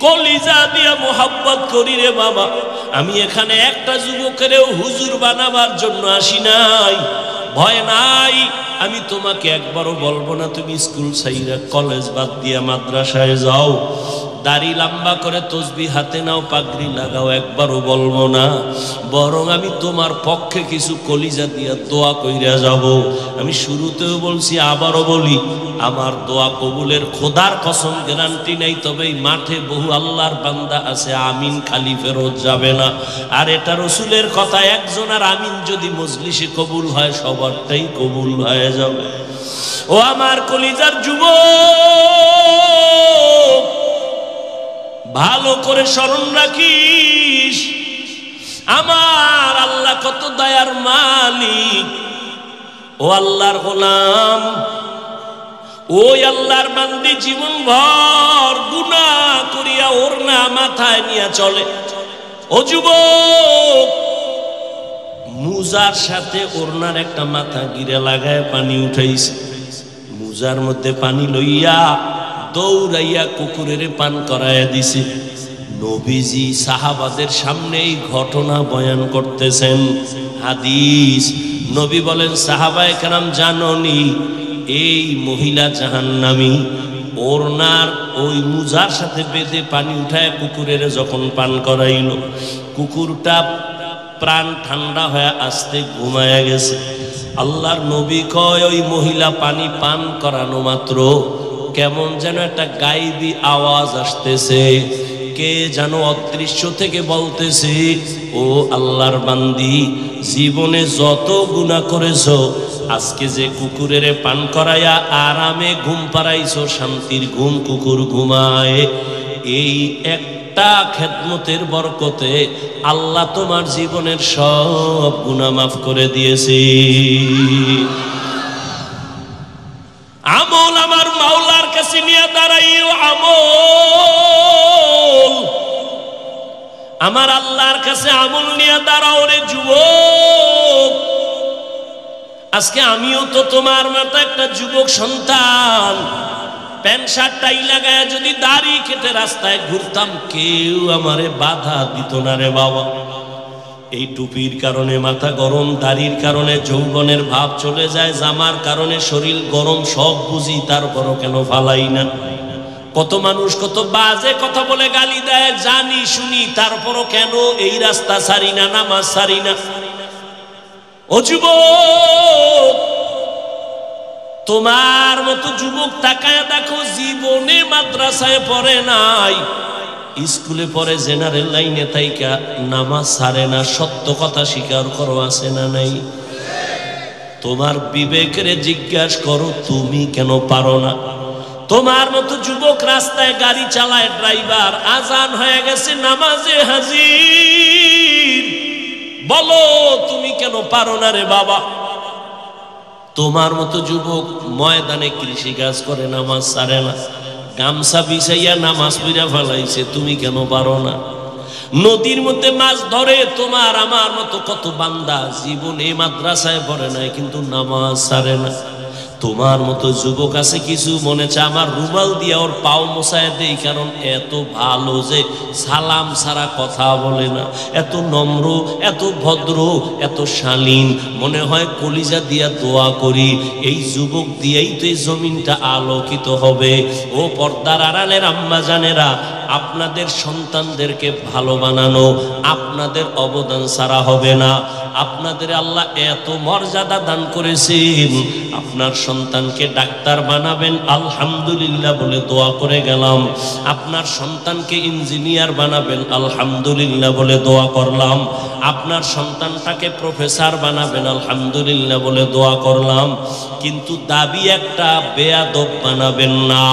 কলিজা দিয়া মোহাব্বত করি রে বাবা। আমি এখানে একটা যুবকেরও হুজুর বানাবার জন্য আসি নাই, ভয় নাই। আমি তোমাকে একবারও বলবো না তুমি স্কুল ছাইরা কলেজ বাদ দিয়া মাদ্রাসায় যাও, দাড়ি লম্বা করে তসবিহ হাতে নাও, পাগড়ি লাগাও, একবারও বলবো না। বরং আমি তোমার পক্ষে কিছু কলিজা দিয়া দোয়া কইরা যাব। আমি শুরুতেও বলছি, আবারও বলি, আমার দোয়া কবুলের খোদার কসম গ্যারান্টি নাই, তবে এই মাঠে বহু আল্লাহর বান্দা আছে আমিন খালি ফেরত যাবে না। আর এটা রসুলের কথা, একজন আর আমিন যদি মজলিসে কবুল হয় সবারটাই কবুল হয়ে যাবে। ও আমার কলিজার যুবক, ভালো করে স্মরণ রাখিস, আমার আল্লাহ কত দয়ার মালিক। ও আল্লাহর গোলাম, ওই আল্লাহর বান্দি জীবন ভর গুনাহ করিয়া ওড়না মাথায় নিয়ে চলে। ও যুবক, মুজার সাথে ওড়নার একটা মাথা গিরে লাগায় পানি উঠাইছে, মুজার মধ্যে পানি লইয়া দৌড়াইয়া কুকুরের পান করাইয়া দিছে। নবীজি সাহাবাদের সামনে এই ঘটনা বয়ান করতেছেন। হাদিস, নবী বলেন, সাহাবায়ে কেরাম জাননি এই মহিলা জাহান্নামী। ওড়নার ওই মুজার সাথে বেঁধে পানি উঠায় কুকুরের যখন পান করাইল, কুকুরটা প্রাণ ঠান্ডা হয়ে আস্তে ঘুমায়া গেছে। আল্লাহর নবী কয়, ওই মহিলা পানি পান করানো মাত্র কেমন যেন একটা গায়েবী আওয়াজ আসতেছে, কে যেন অদৃশ্য থেকে বলতেছে, ও আল্লাহর বান্দি, জীবনে যত গুনাহ করেছো, আজকে যে কুকুরের পান করাইয়া আরামে ঘুম পাড়াইছো, শান্তির ঘুম কুকুর ঘুমায়, এই একটা খেদমতের বরকতে আল্লাহ তোমার জীবনের সব গুনাহ মাফ করে দিয়েছে। আমল আমার মাওলার কাছে নিয়ে দাঁড়াইও, আমল আমার আল্লাহর কাছে আমল নিয়ে দাঁড়াও রে যুবক। আজকে আমিও তো তোমার মতো একটা যুবক সন্তান, প্যান্ট শার্ট টাই লাগায় যদি দাড়ি কেটে রাস্তায় ঘুরতাম, কেউ আমারে বাধা দিত না রে বাবা। এই টুপির কারণে মাথা গরম, দাড়ির কারণে যৌবনের ভাব চলে যায়, জামার কারণে শরীর গরম, সব বুঝি, তারপরও কেন ফালাই না। কত মানুষ কত বাজে কথা বলে গালি দেয়, জানি শুনি, তারপরও কেন এই রাস্তা ছাড়ি না, নামাজ ছাড়ি না। ও যুবক, তোমার মতো যুবক তাকায় দেখো, জীবনে মাদ্রাসায় পড়ে নাই, স্কুলে পড়ে, জেনারেল লাইনে থাইকা নামাজ ছাড়ে না। সত্য কথা স্বীকার করো, আছে না নাই? তোমার বিবেকের জিজ্ঞাসা করো, তুমি কেন পারো না? তোমার মতো যুবক রাস্তায় গাড়ি চালায়, ড্রাইভার, আজান হয়ে গেছে, নামাজে হাজির, বলো তুমি কেন পারো না রে বাবা? তোমার মতো যুবক ময়দানে কৃষি কাজ করে, নামাজ ছাড়ে না, গামছা বিছাইয়া নামাজ পড়া ফেলাইছে, তুমি কেন পারো না? নদীর মধ্যে মাছ ধরে তোমার আমার মতো কত বান্দা জীবনে মাদ্রাসায় পড়ে নাই, কিন্তু নামাজ ছাড়ে না। তোমার মতো যুবক আছে কিছু, মনে চায় আমার রুমাল দিয়ে ওর পাও মোছায় দেই, কারণ এত ভালো যে সালাম ছাড়া কথা বলে না, এত নম্র, এত ভদ্র, এত শালীন, মনে হয় কলিজা দিয়া দোয়া করি, এই যুবক দিয়েই তো এই জমিনটা আলোকিত হবে। ও পর্দার আড়ালের আম্মা জানেরা, আপনাদের সন্তানদেরকে ভালো বানানো আপনাদের অবদান ছাড়া হবে না। আপনাদের আল্লাহ এত মর্যাদা দান করেছেন, আপনার সন্তানকে ডাক্তার বানাবেন, আলহামদুলিল্লাহ বলে দোয়া করে গেলাম। আপনার সন্তানকে ইঞ্জিনিয়ার বানাবেন, আলহামদুলিল্লাহ বলে দোয়া করলাম। আপনার সন্তানটাকে প্রফেসর বানাবেন, আলহামদুলিল্লাহ বলে দোয়া করলাম। কিন্তু দাবি একটা, বেয়াদব বানাবেন না।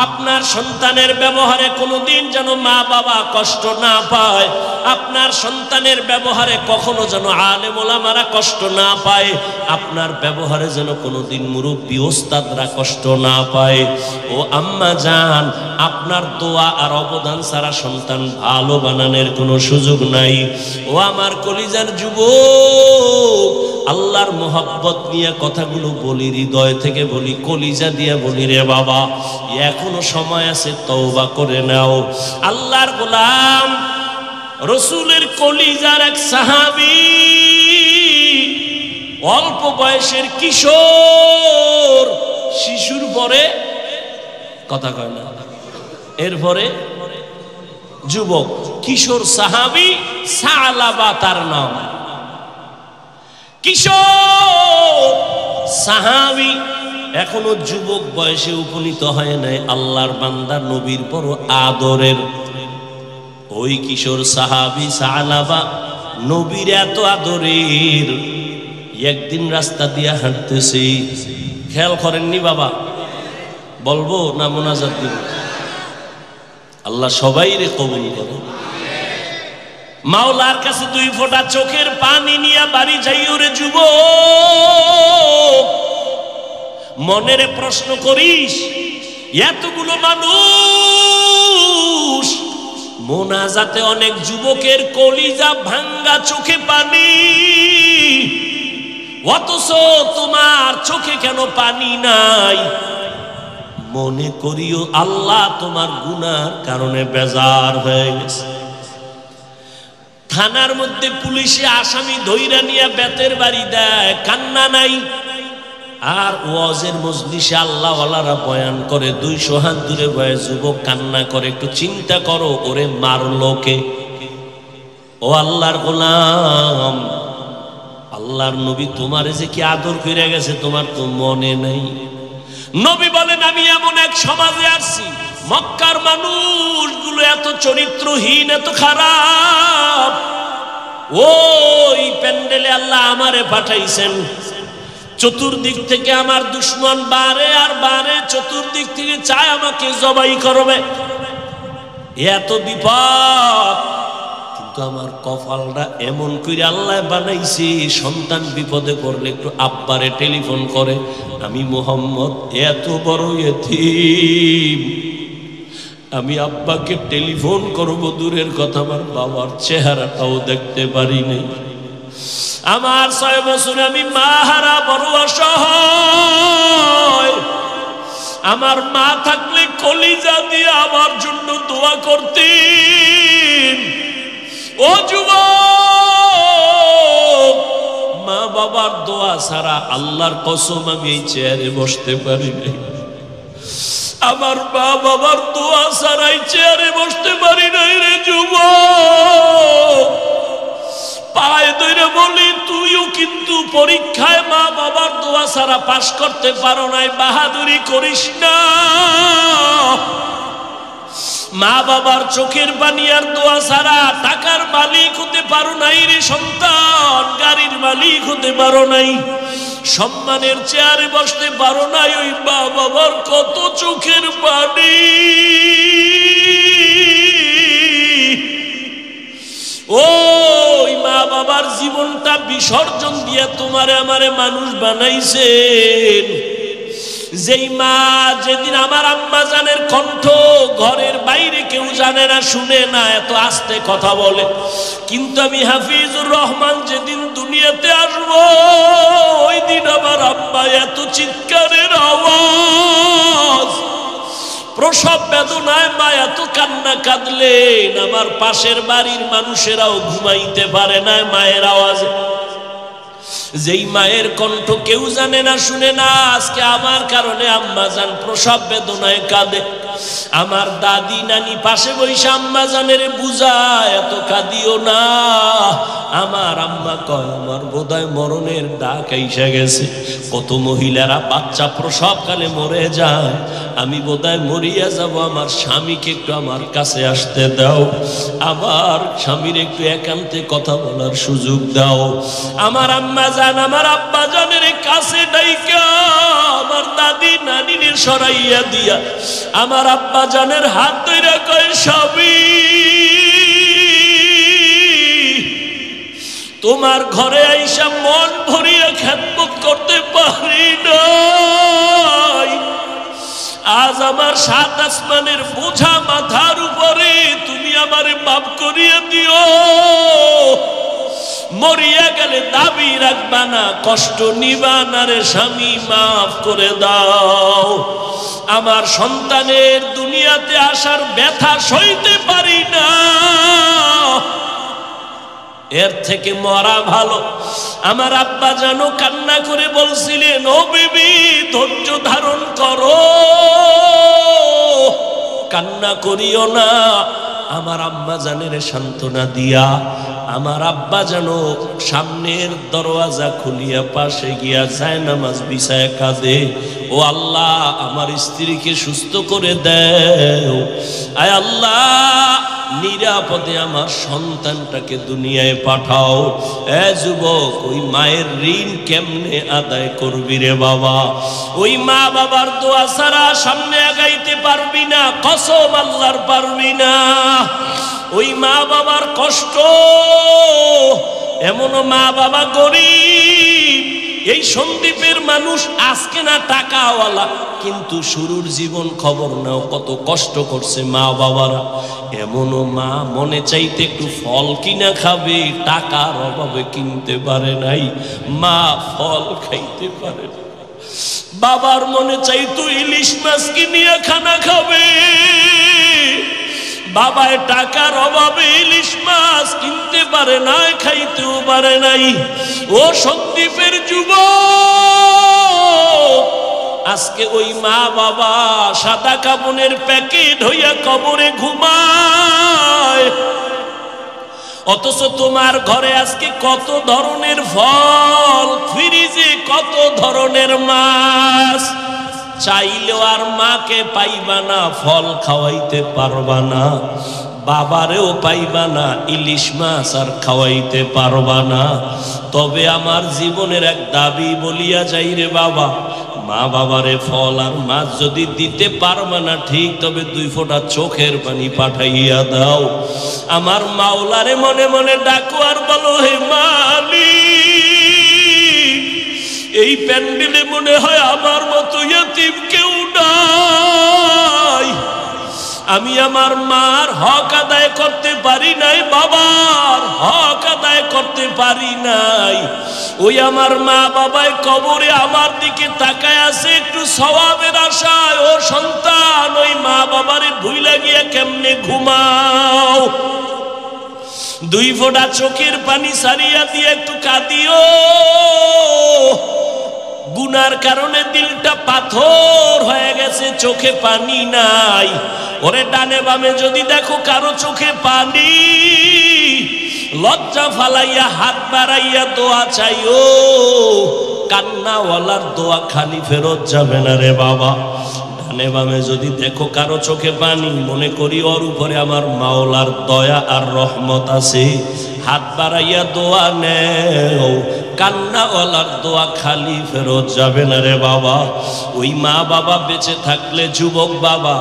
আপনার সন্তানের ব্যবহারে কোনোদিন যেন মা বাবা কষ্ট না পায়, আপনার সন্তানের ব্যবহারে কখনো যেন আলেম ওলামারা কষ্ট না পায়, আপনার ব্যবহারে যেন কোনোদিন মুরব্বী ওস্তাদরা কষ্ট না পায়। ও আম্মা জান, আপনার দোয়া আর অবদান ছাড়া সন্তান ভালো বানানোর কোনো সুযোগ নাই। ও আমার কলিজার যুবক, আল্লাহর মোহাব্বত নিয়ে কথাগুলো বলি, হৃদয় থেকে বলি, কলিজা দিয়ে বলি রে বাবা, এখনো সময় আছে, তওবা করে নাও। আল্লাহর গোলাম রসুলের কলিজার এক সাহাবী, অল্প বয়সের কিশোর, শিশুর পরে কথা কয় না, এরপরে যুবক, কিশোর সাহাবী, সালাবা তার নাম। কিশোর সাহাবী, এখনো যুবক বয়সে উপনীত হয় নাই, আল্লাহর বান্দা, নবীর বড় আদরের। ওই কিশোর সাহাবী সালাবা নবীর এত আদরের, একদিন রাস্তা দিয়ে হাঁটতেছি, খেয়াল করেননি বাবা? বলবো না মোনাজাত দিব? আল্লাহ সবাই রে কবুল করে। মাওলার কাছে 2 ফোঁটা চোখের পানি নিয়ে বাড়ি যাইও রে যুবক। মনেরে প্রশ্ন করিস, এতগুলো মানুষ মোনাজাতে, অনেক যুবকের কলিজা ভাঙ্গা, চোখে পানি, অথচ তোমার চোখে কেন পানি নাই? মনে করিও আল্লাহ তোমার গুনার কারণে বেজার হয়ে গেছে। থানার মধ্যে পুলিশে আসামি ধইরা নিয়ে বেতের বাড়ি দেয়, কান্না নাই। আর ওয়াজের মজলিসে আল্লাহওয়ালারা বয়ান করে, 200 হাত দূরে বয়ে যুবক কান্না করে। একটু চিন্তা করো, ওরে মারলো কে? ও আল্লাহর গোলাম, আল্লাহর নবী তোমারে যে কি আদর করে গেছে তোমার তো মনে নেই। নবী বলেন, আমি এমন এক সমাজে আসছি, মক্কার মানুষগুলো এত চরিত্রহীন, এত খারাপ। ওই প্যান্ডেলে আল্লাহ আমারে পাঠাইছেন, চতুর্দিক থেকে আমার দুশ্মন বারে আর বারে, চতুর্দিক থেকে চায় আমাকে জবাই করবে, এত বিপদ। কিন্তু আমার কপালটা এমন করে আল্লাহ বানাইছে, সন্তান বিপদে পড়লে একটু আব্বারে টেলিফোন করে, আমি মোহাম্মদ এত বড় এতিম, আমি আব্বাকে টেলিফোন করবো দূরের কথা, আমার বাবার চেহারাটাও দেখতে পারি নাই। আমার 6 বছর আমি মা হারা, বড় অসহায়। আমার মা থাকলে কলিজা দিয়ে আমার জন্য দোয়া করতেন। ও যুবক, মা বাবার দোয়া ছাড়া আল্লাহর কসম আমি এই চেয়ারে বসতে পারি নাই। আমার মা বাবার দোয়া ছাড়াই চেয়ারে বসতে পারি নাই রে যুবক। পায়ে ধরে বলি, তুইও কিন্তু পরীক্ষায় মা বাবার দোয়া ছাড়া পাশ করতে পারো নাই, বাহাদুরি করিস না। মা বাবার চোখের পানি আর দোয়া ছাড়া টাকার মালিক হতে পারো নাই রে সন্তান, গাড়ির মালিক হতে পারো নাই, সম্মানের চেয়ারে বসতে পারো নাই। ওই মা বাবার কত চোখের পানি, ওই মা বাবার জীবনটা বিসর্জন দিয়ে তোমারে আমারে মানুষ বানাইছেন। যেই মা যেদিন আমার আম্মা জানের কণ্ঠ ঘরের বাইরে কেউ জানে না, শুনে না, এত আস্তে কথা বলে, কিন্তু আমি হাফিজুর রহমান যেদিন দুনিয়াতে আসবো ওই দিন আমার আম্মা এত চিৎকারের আওয়াজ, প্রসব বেদনায় মা এত কান্না কাঁদলেন, আমার পাশের বাড়ির মানুষেরাও ঘুমাইতে পারে না মায়ের আওয়াজে। যেই মায়ের কণ্ঠ কেউ জানে না, শুনে না, আজকে আমার কারণে আম্মা জান প্রসব বেদনায় কাঁদে। আমার দাদি নানি পাশে বসে আম্মা জানের বুঝায়, এত কাঁদিও না। আমার আম্মা কয় আমার বোধহয় মরণের ডাক আইসা গেছে। কত মহিলারা বাচ্চা প্রসবকালে মরে যায়, আমি বোধহয় মরিয়া যাব, আমার স্বামীকে একটু আমার কাছে আসতে দাও, আমার স্বামীর একটু একান্তে কথা বলার সুযোগ দাও। আমার আম্মা জান আমার আব্বা জানের কাছে ডাইকা আমার দাদি নানিরে সরাইয়া দিয়া আমার আব্বা জানের হাত ধইরা কয় স্বামী তোমার ঘরে আইসা মন ভরিয়া খেদমত করতে পারি নাই, আজ আমার সাত আসমানের বোঝা মাথার উপরে, তুমি আমারে মাফ করিয়া দিও। মরিয়া গেলে দাবি রাখবা না, কষ্ট নিবা না রে স্বামী, মাফ করে দাও। আমার সন্তানের দুনিয়াতে আসার ব্যথা সইতে পারি না, এর থেকে মরা ভালো। আমার আব্বা জানো কান্না করে বলছিলেন, ও বিবি ধৈর্য ধারণ করো, কান্না করিও না। আমার আম্মা জানের সান্ত্বনা দিয়া আমার আব্বা যেন সামনের দরওয়াজা খুলিয়া পাশে গিয়া যায় নামাজ বিছায় কাঁদে, ও আল্লাহ আমার স্ত্রীকে সুস্থ করে দেও, আয় আল্লাহ নিরাপদে আমার সন্তানটাকে দুনিয়ায় পাঠাও। এ যুবক, ওই মায়ের ঋণ কেমনে আদায় করবি রে বাবা? ওই মা বাবার দোয়া ছাড়া সামনে আগাইতে পারবি না, কসম আল্লাহর পারবি না। ওই মা বাবার কষ্ট, এমন মা বাবা গরিব, এই সন্দ্বীপের মানুষ আজকে না টাকাওয়ালা, কিন্তু শুরুর জীবন খবর নাও কত কষ্ট করছে মা বাবারা। এমনও মা মনে চাইতে একটু ফল কিনা খাবে, টাকার অভাবে কিনতে পারে নাই, মা ফল খাইতে পারে না। বাবার মনে চাইতো ইলিশ মাছ কিনিয়া খানা খাবে, বাবায় টাকার অভাবে ইলিশ মাছ কিনতে পারে নাই, খাইতেও পারে নাই। ও সন্দ্বীপের যুবক, আজকে ওই মা বাবা সাদা কাপড়ের প্যাকেট হইয়া কবরে ঘুমায়, অথচ তোমার ঘরে আজকে কত ধরনের ফল, ফ্রিজে কত ধরনের মাছ, চাইলেও আর মাকে পাইবা না, ফল খাওয়াইতে পারবা না, বাবারেও পাইবা না, ইলিশ মাছ আর খাওয়াইতে পারবা না। তবে আমার জীবনের এক দাবি বলিয়া যাই রে বাবা, মা বাবারে ফল আর মাছ যদি দিতে পারবা না ঠিক, তবে 2 ফোঁটা চোখের পানি পাঠাইয়া দাও। আমার মাওলারে মনে মনে ডাকো আর বলো, হে মালিক, এই প্যান্ডেলে মনে হয় আমার মতো ইয়তিম কেউ নাই, আমি আমার মার হক আদায় করতে পারি নাই, বাবার হক আদায় করতে পারি নাই। ওই আমার মা বাবায় কবরে আমার দিকে তাকায় আছে একটু সওয়াবের আশায়। ও সন্তান, ওই মা বাবারে ভুইলা গিয়া কেমনে ঘুমাও? 2 ফোঁটা চোখের পানি সারিয়া দিয়ে একটু কাঁদিও। গুনার কারণে দিলটা পাথর হয়ে গেছে, চোখে পানি নাই। ওরে ডানে বামে যদি দেখো কারো চোখে পানি, লজ্জা ফালাইয়া হাত বাড়াইয়া দোয়া চাইও, কান্নাওয়ালার দোয়া খালি ফেরত যাবে না রে বাবা। ডানে বামে যদি দেখো কারো চোখে পানি, মনে করি ওর উপরে আমার মাওলার দয়া আর রহমত আছে, হাত বাড়াইয়া দোয়া নেও। কান্নাওয়ালার দোয়া খালি ফেরত যাবে না রে বাবা। ওই মা বাবা বেঁচে থাকলে, যুবক বাবা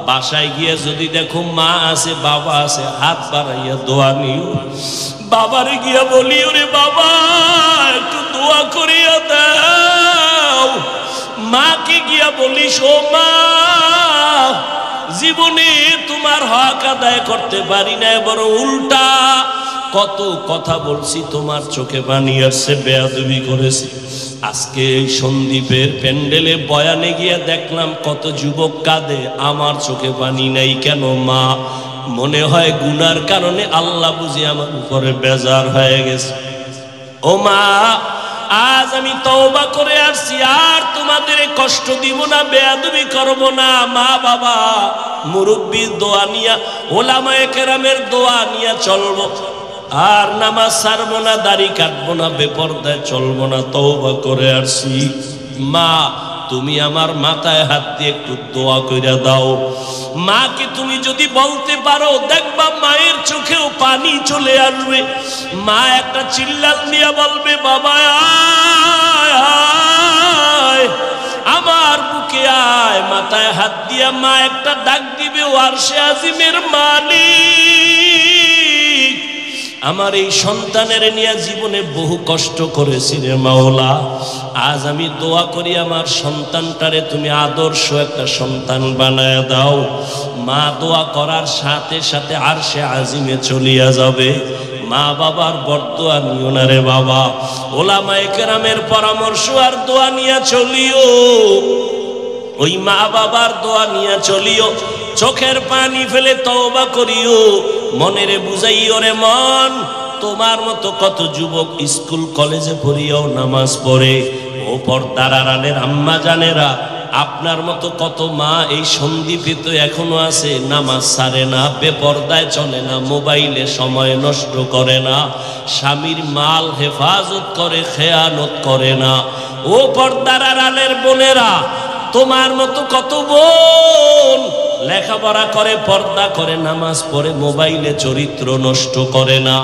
বাসায় গিয়ে যদি দেখো মা আছে বাবা আছে, হাত বাড়াইয়া দোয়া নিও। বাবারে গিয়া বলি, ওরে বাবা একটু দোয়া করিয়া দাও। মাকে গিয়া বলিস, ও মা জীবনে তোমার হক আদায় করতে পারি না, বরং উল্টা কত কথা বলছি, তোমার চোখে পানি আসছে, বেয়াদবি করেছি। আজকে এই সন্দীপের প্যান্ডেলে বয়ানে গিয়ে দেখলাম কত যুবক কাঁদে, আমার চোখে পানি নাই কেন মা? মনে হয় গুনার কারণে আল্লাহ বুঝি আমার উপরে বেজার হয়ে গেছে। ও মা, আজ আমি তওবা করে আসছি, আর তোমাদের কষ্ট দিব না, বেয়াদবি করব না। মা বাবা মুরব্বির দোয়া নিয়া, ওলামায়ে কেরামের দোয়া নিয়া চলবো, আর নামাজ ছাড়বো না, দাড়ি কাটবো না, বেপরদায় চলবো না, তওবা করে আসছি। মা তুমি আমার মাথায় হাত দিয়ে একটু দোয়া কইরা দাও। মাকে তুমি যদি বলতে পারো, দেখবা মায়ের চোখেও পানি চলে আসবে। মা একটা চিল্লাল দিয়া বলবে, বাবা আয় আয়, আমার বুকে আয়। মাথায় হাত দিয়া মা একটা ডাক দিবে, ও আরশে আজিমের মালিক, আমার এই সন্তানের নিয়ে জীবনে বহু কষ্ট করেছি রে মাওলা, আজ আমি দোয়া করি আমার সন্তানটারে তুমি আদর্শ একটা সন্তান বানায় দাও। মা দোয়া করার সাথে সাথে আরশে আজিমে চলিয়া যাবে। মা বাবার বরদোয়া নিও না রে বাবা, ওলামায়ে কেরামের পরামর্শ আর দোয়া নিয়ে চলিও। ওই মা বাবার দোয়া নিয়ে চলিও, চোখের পানি ফেলে তওবা করিও। মনেরে বুঝাইও রে মন, তোমার মতো কত যুবক স্কুল কলেজে পড়িয়াও নামাজ পড়ে। ও পর্দার আড়ালের আম্মা জানেরা, আপনার মতো কত মা এই সন্দীপে তো এখনো আছে, নামাজ ছাড়ে না, বেপর্দায় চলে না, মোবাইলে সময় নষ্ট করে না, স্বামীর মাল হেফাজত করে, খেয়ানত করে না। ও পর্দার আড়ালের বোনেরা, তোমার মতো কত বোন লেখাপড়া করে, পর্দা করে, নামাজ পড়ে, মোবাইলে চরিত্র নষ্ট করে না।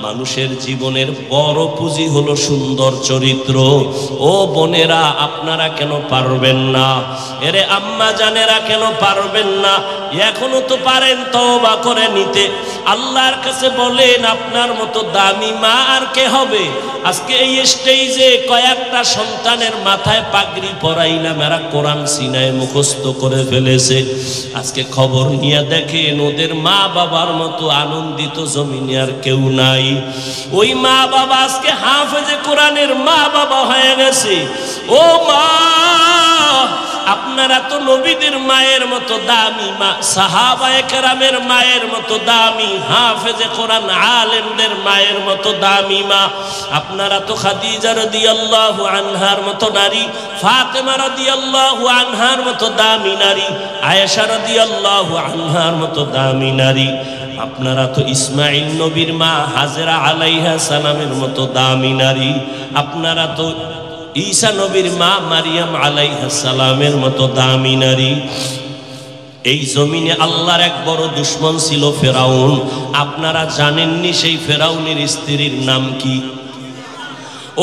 মানুষের জীবনের বড় পুঁজি হলো সুন্দর চরিত্র। ও বোনেরা, আপনারা কেন পারবেন না? এরে আম্মা জানেরা কেন পারবেন না? এখনো তো পারেন তওবা করে নিতে। আল্লাহর কাছে বলেন, আপনার মতো দামি মা আর কে হবে? আজকে এই স্টেজে কয়েকটা সন্তানের মাথায় পাগড়ি পরাইলাম, এরা কোরআন সিনায় মুখস্থ করে ফেলেছে। আজকে খবর নিয়ে দেখেন, ওদের মা বাবার মতো আনন্দিত জমিনে আর কেউ নাই। ওই মা বাবা আজকে হাফেজে কোরআনের মা বাবা হয়ে গেছে। ও মা, আপনারা তো নবীদের মায়ের মতো দামি মা, সাহাবায়ে কেরামের মায়ের মতো দামি, হাফেজে কোরআন আলেমদের মায়ের মতো দামি মা। আপনারা তো খাদিজা রাদিয়াল্লাহু আনহার মতো নারী, ফাতেমা রাদিয়াল্লাহু আনহার মতো দামি নারী, আয়েশা রাদিয়াল্লাহু আনহার মতো দামি নারী। আপনারা তো ইসমাইল নবীর মা হাজেরা আলাইহা সালামের মতো দামি নারী। আপনারা তো ঈসা নবীর মা মারিয়াম আলাইহিস সালামের মতো দামি নারী। এই জমিনে আল্লাহর এক বড় দুশমন ছিল ফেরাউন। আপনারা জানেননি সেই ফেরাউনের স্ত্রীর নাম কি?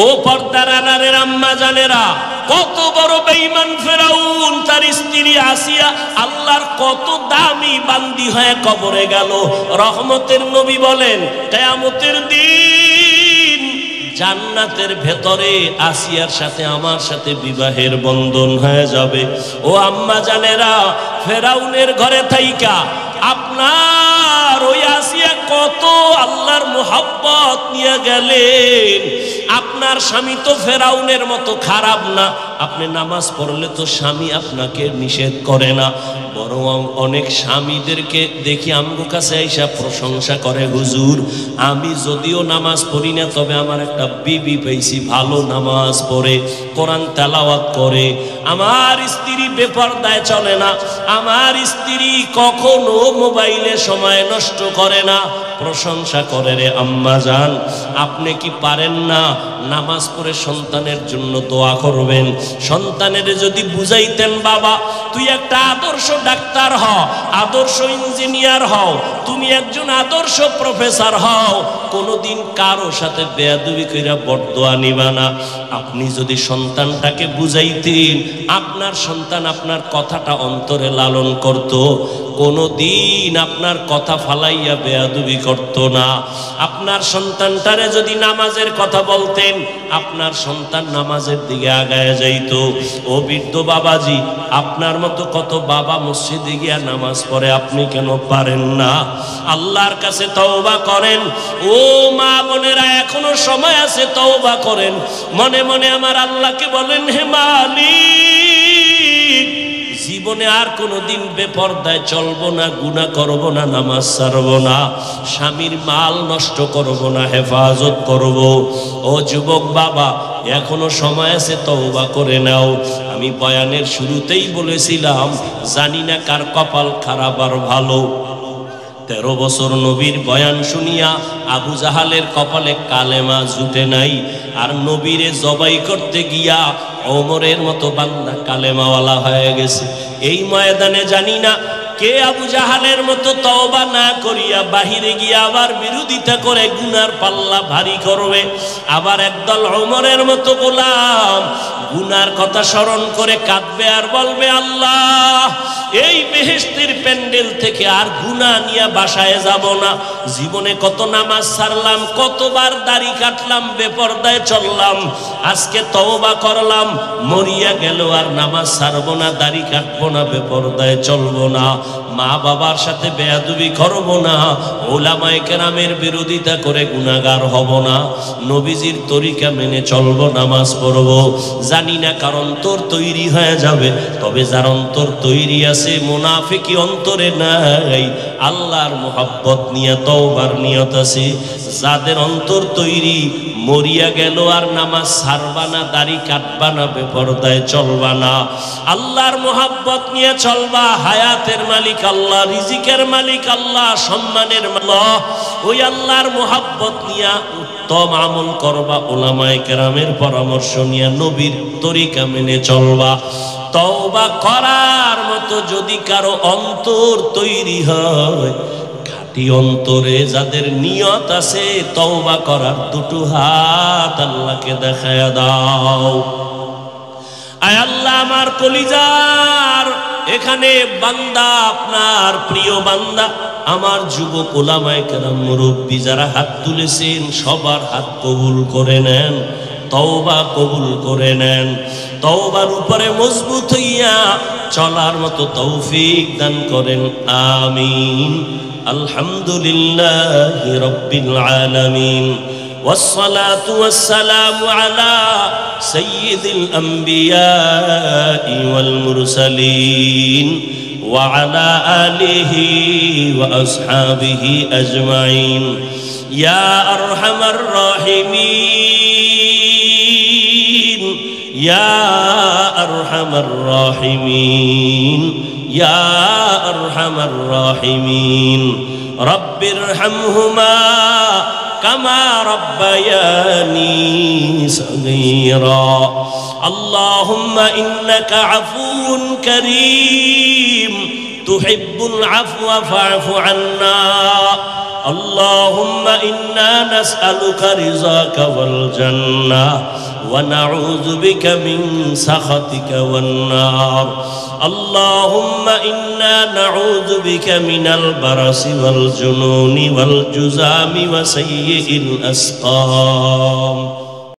ও পর্দার আড়ালের আম্মা জানেরা, কত বড় বেঈমান ফেরাউন, তার স্ত্রী আসিয়া আল্লাহর কত দামি বান্দি হয়ে কবরে গেল। রহমতের নবী বলেন, কিয়ামতের দিন জান্নাতের ভেতরে আসিয়ার সাথে আমার সাথে বিবাহের বন্ধন হয়ে যাবে। ও আম্মা জানেরা, ফেরাউনের ঘরে থাইকা আপনার ওই আসিয়া কত আল্লাহর মুহাব্বত নিয়ে গেলেন। আপনার স্বামী তো ফেরাউনের মতো খারাপ না, আপনি নামাজ পড়লে তো স্বামী আপনাকে নিষেধ করে না, বরং অনেক স্বামীদেরকে দেখি আমগো কাছে আইসা প্রশংসা করে, হুজুর আমি যদিও নামাজ পড়ি না, তবে আমার একটা বিবি পেয়েছি ভালো নামাজ পড়ে, কোরআন তেলাওয়াত করে, আমার স্ত্রী বেপরদায় চলে না, আমার স্ত্রী কখনো মোবাইলে সময় নষ্ট করে না। প্রশংসা করে। রে আম্মা জান, আপনি কি পারেন না নামাজ পড়ে সন্তানের জন্য দোয়া করবেন? সন্তানের যদি বুঝাইতেন, বাবা তুই একটা আদর্শ ডাক্তার হও, আদর্শ ইঞ্জিনিয়ার হও, তুমি একজন আদর্শ প্রফেসর হও, কোনোদিন কারো সাথে বেয়াদবি কইরা বদদোয়া নিবা না। আপনি যদি সন্তানটাকে বুঝাইতেন, আপনার সন্তান আপনার কথাটা অন্তরে লালন করত, কোনোদিন আপনার কথা ফালাইয়া বেয়াদবি করত না। আপনার সন্তানটারে যদি নামাজের কথা বলতেন, আপনার সন্তান নামাজের দিকে আগায় যাইত। ও বৃদ্ধ বাবাজি, আপনার মতো কত বাবা মসজিদে গিয়া নামাজ পড়ে, আপনি কেন পারেন না? আল্লাহর কাছে তওবা করেন। ও মা বোনেরা, এখনো সময় আছে, তওবা করেন। মনে মনে আমার আল্লাহকে বলেন, হে মালিক, জীবনে আর কোনোদিন বেপরদায় চলবো না, গুনাহ করব না, নামাজ ছাড়ব না, স্বামীর মাল নষ্ট করব না, হেফাজত করব। ও যুবক বাবা, এখনো সময় আছে, তওবা করে নাও। আমি বয়ানের শুরুতেই বলেছিলাম, জানি না কার কপাল খারাপ আর ভালো। 13 বছর নবীর বয়ান শুনিয়া আবু জাহালের কপালে কালেমা জুটে নাই, আর নবীরে জবাই করতে গিয়া ওমরের মতো বান্দা কালেমাওয়ালা হয়ে গেছে। এই ময়দানে জানি না কে আবু জাহালের মতো তওবা না করিয়া বাহিরে গিয়া আবার বিরোধিতা করে গুনার পাল্লা ভারী করবে। আবার একদল ওমরের মতো গোলাম গুনার কথা স্মরণ করে কাঁদবে আর বলবে, আল্লাহ এই বেহেশতের প্যান্ডেল থেকে আর গুনাহ নিয়ে বাসায় যাব না। জীবনে কত নামাজ ছাড়লাম, কতবার দাড়ি কাটলাম, বেপরদায় চললাম, আজকে তওবা করলাম, মরিয়া গেল আর নামাজ ছাড়বো না, দাড়ি কাটবো না, বেপরদায় চলবো না, মা বাবার সাথে বেয়াদবি করব না, ওলামায়ে কেরামের বিরোধিতা করে গুনাহগার হব না, নবীজির তরিকা মেনে চলবো, নামাজ পড়বো। জানি না কার অন্তর তৈরি হয়ে যাবে, তবে যার অন্তর তৈরি আছে, মুনাফিকি অন্তরে নাই, আল্লাহর মুহাব্বত নিয়ে তওবার নিয়ত আছে, যাদের অন্তর তৈরি, মরিয়া গেল আর নামাজ ছাড়বা না, দাড়ি কাটবা না, বেপরদায় চলবা না, আল্লাহর মুহাব্বত নিয়ে চলবা। হায়াতের মালিক আল্লাহ, রিজিকের মালিক আল্লাহ, সম্মানের আল্লাহ, ওই আল্লাহর মুহাব্বত নিয়ে উত্তম আমল করবা, উলামায়ে কেরামের পরামর্শ নিয়ে নবীর তরিকা মেনে চলবা। তওবা করার মতো যদি কারো অন্তর তৈরি হয়, খাঁটি অন্তরে যাদের নিয়ত আছে তওবা করার, দুটো হাত আল্লাহকে দেখায়া দাও। আয় আল্লাহ, আমার কলিজার এখানে বান্দা, আপনার প্রিয় বান্দা, আমার যুবক ওলামায়ে কেরাম, মুরব্বী যারা হাত তুলেছেন, সবার হাত কবুল করে নেন, তওবা কবুল করে নেন, তওবার উপরে মজবুত হইয়া চলার মতো তৌফিক দান করেন, আমিন। আলহামদুলিল্লাহি রাব্বিল আলামিন, والصلاة والسلام على سيد الأنبياء والمرسلين وعلى آله وأصحابه أجمعين يا أرحم الراحمين يا أرحم الراحمين يا أرحم الراحمين رب ارحمهما كما ربياني صغيرا اللهم إنك عفو كريم تحب العفو فاعف عنا اللهم إنا نسألك رضاك والجنة ونعوذ بك من سخطك والنار اللهم إنا نعوذ بك من البرص والجنون والجذام وسيء الأسقام